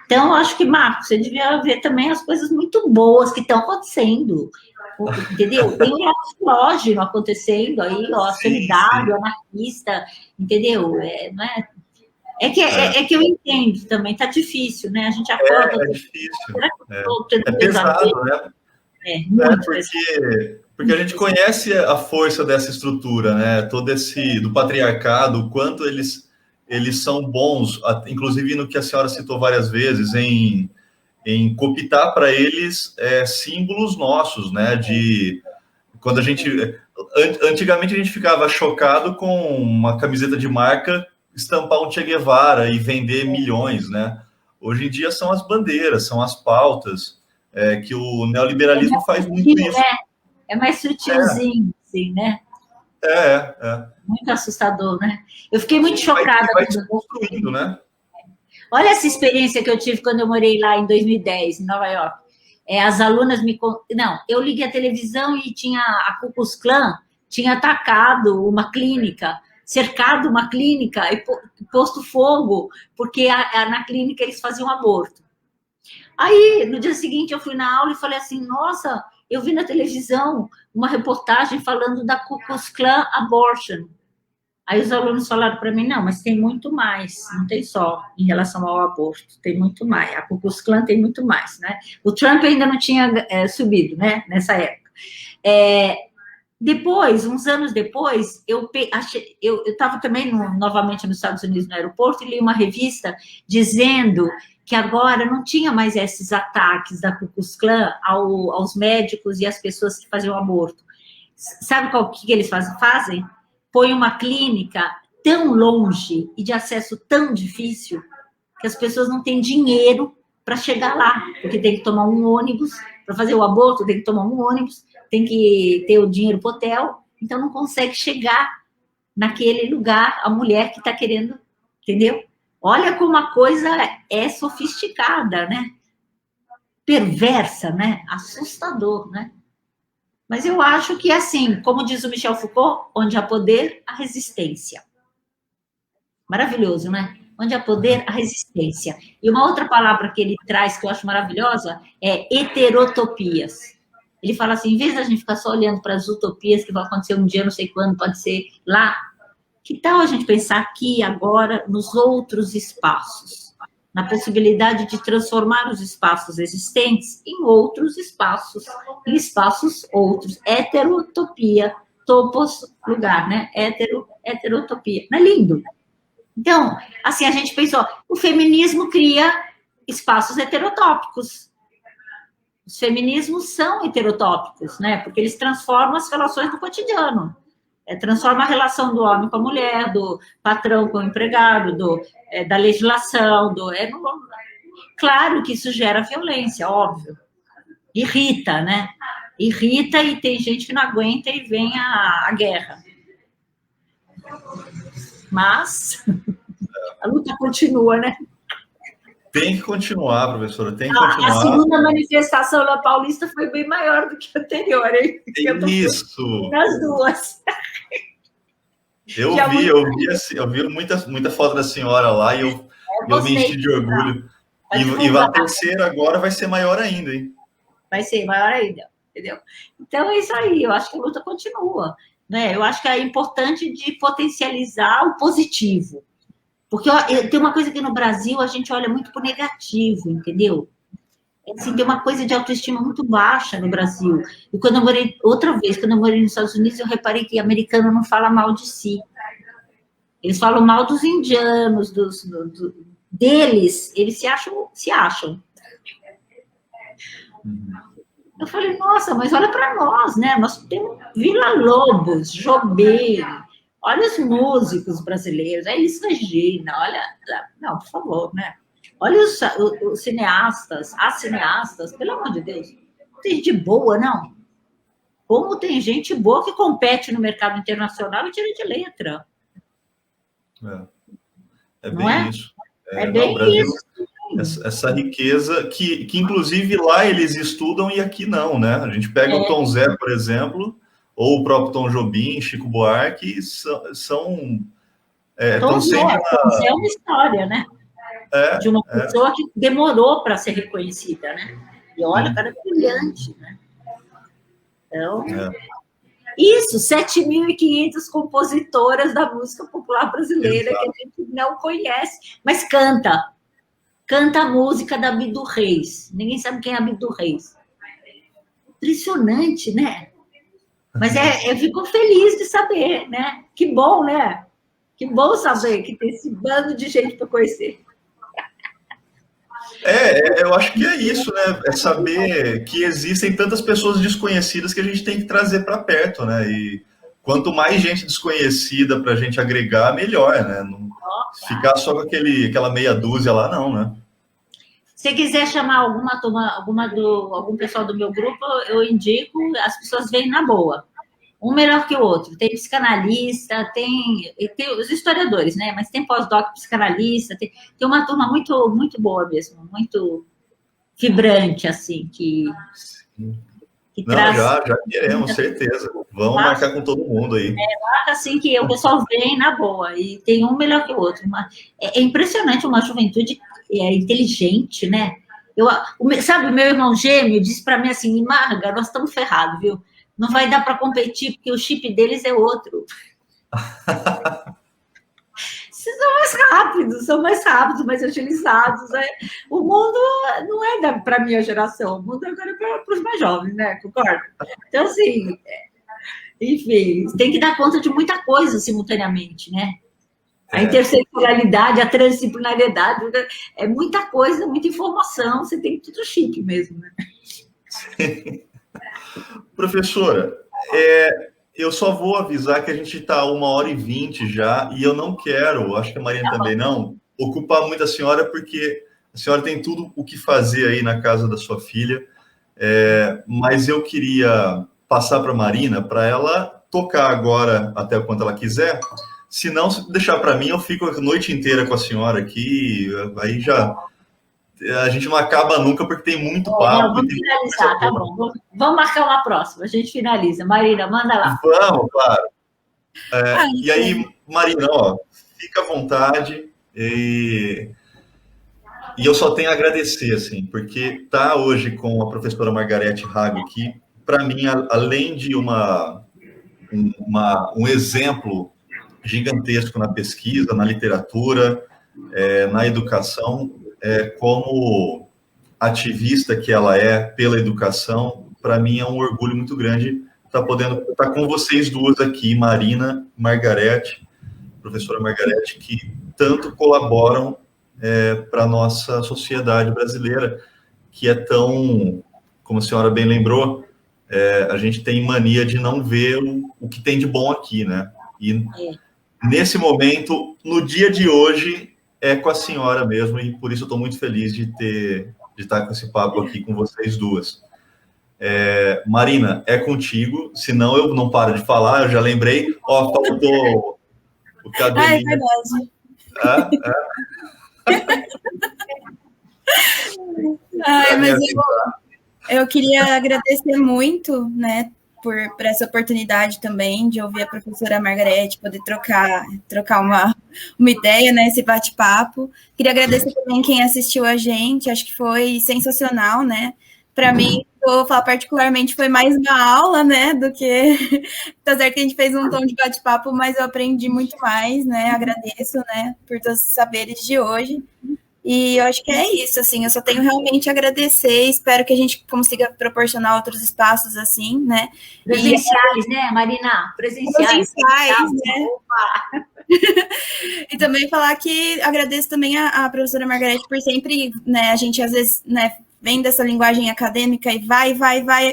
Speaker 2: Então, eu acho que, Marcos, você devia ver também as coisas muito boas que estão acontecendo, entendeu? Tem um relógio acontecendo aí, ó, solidário, anarquista, entendeu? Não é? É que eu entendo também, tá difícil, né? A gente acorda...
Speaker 1: É difícil. É pesado, né?
Speaker 2: Muito
Speaker 1: porque a gente conhece a força dessa estrutura, né? Todo do patriarcado, o quanto eles são bons, inclusive no que a senhora citou várias vezes, em cooptar para eles símbolos nossos, né? Quando antigamente a gente ficava chocado com uma camiseta de marca estampar um Che Guevara e vender milhões, né? Hoje em dia são as bandeiras, são as pautas, que o neoliberalismo faz muito isso.
Speaker 2: É mais sutilzinho, assim, né? Muito assustador, né? Eu fiquei muito chocada.
Speaker 1: Vai se construindo, né?
Speaker 2: Olha essa experiência que eu tive quando eu morei lá em 2010, em Nova York. As alunas Não, eu liguei a televisão e tinha a Ku Klux Klan tinha atacado uma clínica, cercado uma clínica e posto fogo, porque na clínica eles faziam aborto. Aí, no dia seguinte, eu fui na aula e falei assim, nossa, eu vi na televisão uma reportagem falando da Ku Klux Klan Abortion. Aí os alunos falaram para mim, não, mas tem muito mais, não tem só em relação ao aborto, tem muito mais. A Ku Klux Klan tem muito mais, né? O Trump ainda não tinha subido, né, nessa época. Depois, uns anos depois, eu estava também novamente nos Estados Unidos, no aeroporto, e li uma revista dizendo que agora não tinha mais esses ataques da Ku Klux Klan aos médicos e às pessoas que faziam aborto. Sabe o que eles fazem? Põe uma clínica tão longe e de acesso tão difícil que as pessoas não têm dinheiro para chegar lá, porque tem que tomar um ônibus, para fazer o aborto tem que tomar um ônibus, tem que ter o dinheiro para o hotel, então não consegue chegar naquele lugar a mulher que está querendo, entendeu? Olha como a coisa é sofisticada, né? Perversa, né? Assustador, né? Mas eu acho que, assim, como diz o Michel Foucault, onde há poder, há resistência. Maravilhoso, né? Onde há poder, há resistência. E uma outra palavra que ele traz, que eu acho maravilhosa, é heterotopias. Ele fala assim, em vez da gente ficar só olhando para as utopias que vão acontecer um dia, não sei quando, pode ser lá, que tal a gente pensar aqui, agora, nos outros espaços? Na possibilidade de transformar os espaços existentes em outros espaços, em espaços outros. Heterotopia, topos, lugar, né? Heterotopia. Não é lindo? Então, assim, a gente pensou, o feminismo cria espaços heterotópicos. Os feminismos são heterotópicos, né? Porque eles transformam as relações do cotidiano. Transforma a relação do homem com a mulher, do patrão com o empregado, da legislação. Claro que isso gera violência, óbvio. Irrita, né? Irrita e tem gente que não aguenta e vem a guerra. Mas a luta continua, né?
Speaker 1: Tem que continuar, professora, tem que continuar.
Speaker 2: A segunda manifestação na Paulista foi bem maior do que a anterior, hein?
Speaker 1: Isso!
Speaker 2: Nas duas.
Speaker 1: Eu vi muita foto da senhora lá e eu me enchi de orgulho. E a terceira agora vai ser maior ainda, hein?
Speaker 2: Vai ser maior ainda, entendeu? Então é isso aí, eu acho que a luta continua. Né? Eu acho que é importante de potencializar o positivo. Porque tem uma coisa que no Brasil a gente olha muito para o negativo, entendeu? Assim, tem uma coisa de autoestima muito baixa no Brasil. E quando eu morei nos Estados Unidos, eu reparei que americano não fala mal de si. Eles falam mal dos indianos, deles, eles se acham. Eu falei, nossa, mas olha para nós, né? Nós temos Vila Lobos, Jobim, olha os músicos brasileiros, é Elis Regina, olha... Não, por favor, né? Olha os cineastas, as cineastas, pelo amor de Deus. Tem gente boa, não? Como tem gente boa que compete no mercado internacional e tira de letra.
Speaker 1: É bem isso.
Speaker 2: É bem
Speaker 1: Brasil,
Speaker 2: isso.
Speaker 1: essa riqueza que inclusive lá eles estudam e aqui não, né? A gente pega o Tom Zé, por exemplo, ou o próprio Tom Jobim, Chico Buarque, são
Speaker 2: Tom Zé é uma história, né? De uma pessoa que demorou para ser reconhecida, né? E olha, o cara é brilhante, né? Então, isso, 7.500 compositoras da música popular brasileira. Exato. Que a gente não conhece, mas canta a música da Bidu Reis. Ninguém sabe quem é a Bidu Reis. Impressionante, né? Mas eu fico feliz de saber, né? Que bom, né? Que bom saber que tem esse bando de gente para conhecer.
Speaker 1: Eu acho que é isso, né? É saber que existem tantas pessoas desconhecidas que a gente tem que trazer para perto, né? E quanto mais gente desconhecida para a gente agregar, melhor, né? Não ficar só com aquela meia dúzia lá, não, né?
Speaker 2: Se quiser chamar algum pessoal do meu grupo, eu indico, as pessoas vêm na boa. Um melhor que o outro. Tem psicanalista, tem os historiadores, né? Mas tem pós-doc psicanalista, tem uma turma muito, muito boa mesmo, muito vibrante, assim, que
Speaker 1: traz... Já queremos, certeza. Vamos marcar com todo mundo aí.
Speaker 2: Marca assim que o pessoal vem na boa, e tem um melhor que o outro. É impressionante uma juventude inteligente, né? Sabe, o meu irmão gêmeo disse para mim assim, Marga, nós estamos ferrados, viu? Não vai dar para competir, porque o chip deles é outro. São mais rápidos, mais agilizados. Né? O mundo não é para a minha geração, o mundo agora é para os mais jovens, né? Concorda? Então, assim, enfim, tem que dar conta de muita coisa simultaneamente, né? A interseccionalidade, a transdisciplinariedade, é muita coisa, muita informação, você tem tudo chip mesmo, né?
Speaker 1: Sim. Professora, eu só vou avisar que a gente está 1h20 já, e eu não quero, acho que a Marina também não, ocupar muito a senhora, porque a senhora tem tudo o que fazer aí na casa da sua filha, mas eu queria passar para a Marina, para ela tocar agora até quanto ela quiser, se não, se deixar para mim, eu fico a noite inteira com a senhora aqui, aí já... A gente não acaba nunca, porque tem muito papo.
Speaker 2: Vamos finalizar, tá bom. Vamos marcar uma próxima, a gente finaliza. Marina, manda lá.
Speaker 1: Vamos, claro. E aí, Marina, fica à vontade. E eu só tenho a agradecer, assim, porque estar hoje com a professora Margarete Rago aqui, para mim, além de um exemplo gigantesco na pesquisa, na literatura, na educação, como ativista que ela é pela educação, para mim é um orgulho muito grande estar podendo estar com vocês duas aqui, Marina, Margarete, professora Margarete, que tanto colaboram para a nossa sociedade brasileira, que é tão, como a senhora bem lembrou, a gente tem mania de não ver o que tem de bom aqui, né? E nesse momento, no dia de hoje, é com a senhora mesmo, e por isso eu estou muito feliz de estar com esse papo aqui com vocês duas. Marina, é contigo, senão eu não paro de falar, eu já lembrei, faltou o cabelinho.
Speaker 3: É verdade. Mas eu queria agradecer muito, né, por essa oportunidade também de ouvir a professora Margarete, poder trocar uma ideia, né, esse bate-papo. Queria agradecer também quem assistiu a gente, acho que foi sensacional, né? Para mim, vou falar particularmente, foi mais uma aula, né, do que... Tá certo que a gente fez um tom de bate-papo, mas eu aprendi muito mais, né? Agradeço, né, por todos os saberes de hoje. E eu acho que é isso, assim, eu só tenho realmente a agradecer, espero que a gente consiga proporcionar outros espaços, assim, né?
Speaker 2: Presenciais, né, Marina? Presenciais,
Speaker 3: né? E também falar que agradeço também a professora Margarete por sempre, né, a gente às vezes, né, vem dessa linguagem acadêmica e vai,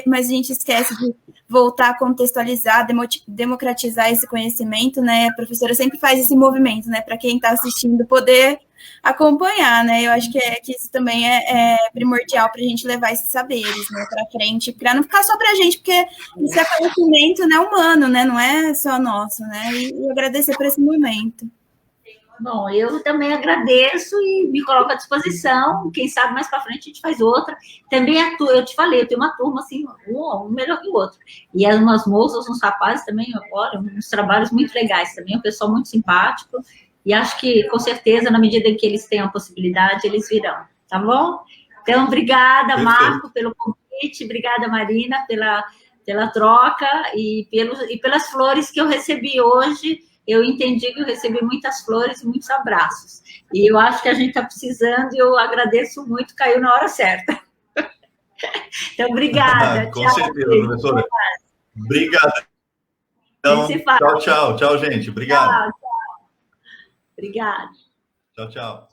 Speaker 3: mas a gente esquece de voltar a contextualizar, democratizar esse conhecimento, né? A professora sempre faz esse movimento, né, para quem está assistindo poder acompanhar, né? Eu acho que isso também é primordial para a gente levar esses saberes, né, para frente, para não ficar só para a gente, porque isso é conhecimento, né, humano, né? Não é só nosso, né? E agradecer por esse momento.
Speaker 2: Bom, eu também agradeço e me coloco à disposição. Quem sabe mais para frente a gente faz outra. Também eu te falei, eu tenho uma turma assim, um melhor que o outro. E umas moças, uns rapazes também, olha, uns trabalhos muito legais também, um pessoal muito simpático. E acho que, com certeza, na medida em que eles tenham a possibilidade, eles virão, tá bom? Então, obrigada, Marco, pelo convite, obrigada, Marina, pela troca e pelas flores que eu recebi hoje. Eu entendi que eu recebi muitas flores e muitos abraços. E eu acho que a gente está precisando e eu agradeço muito, caiu na hora certa. Então, obrigada.
Speaker 1: Com certeza, professora. Obrigado. Então, tchau, tchau. Tchau, gente. Obrigado.
Speaker 2: Tchau, tchau. Obrigada.
Speaker 1: Tchau, tchau.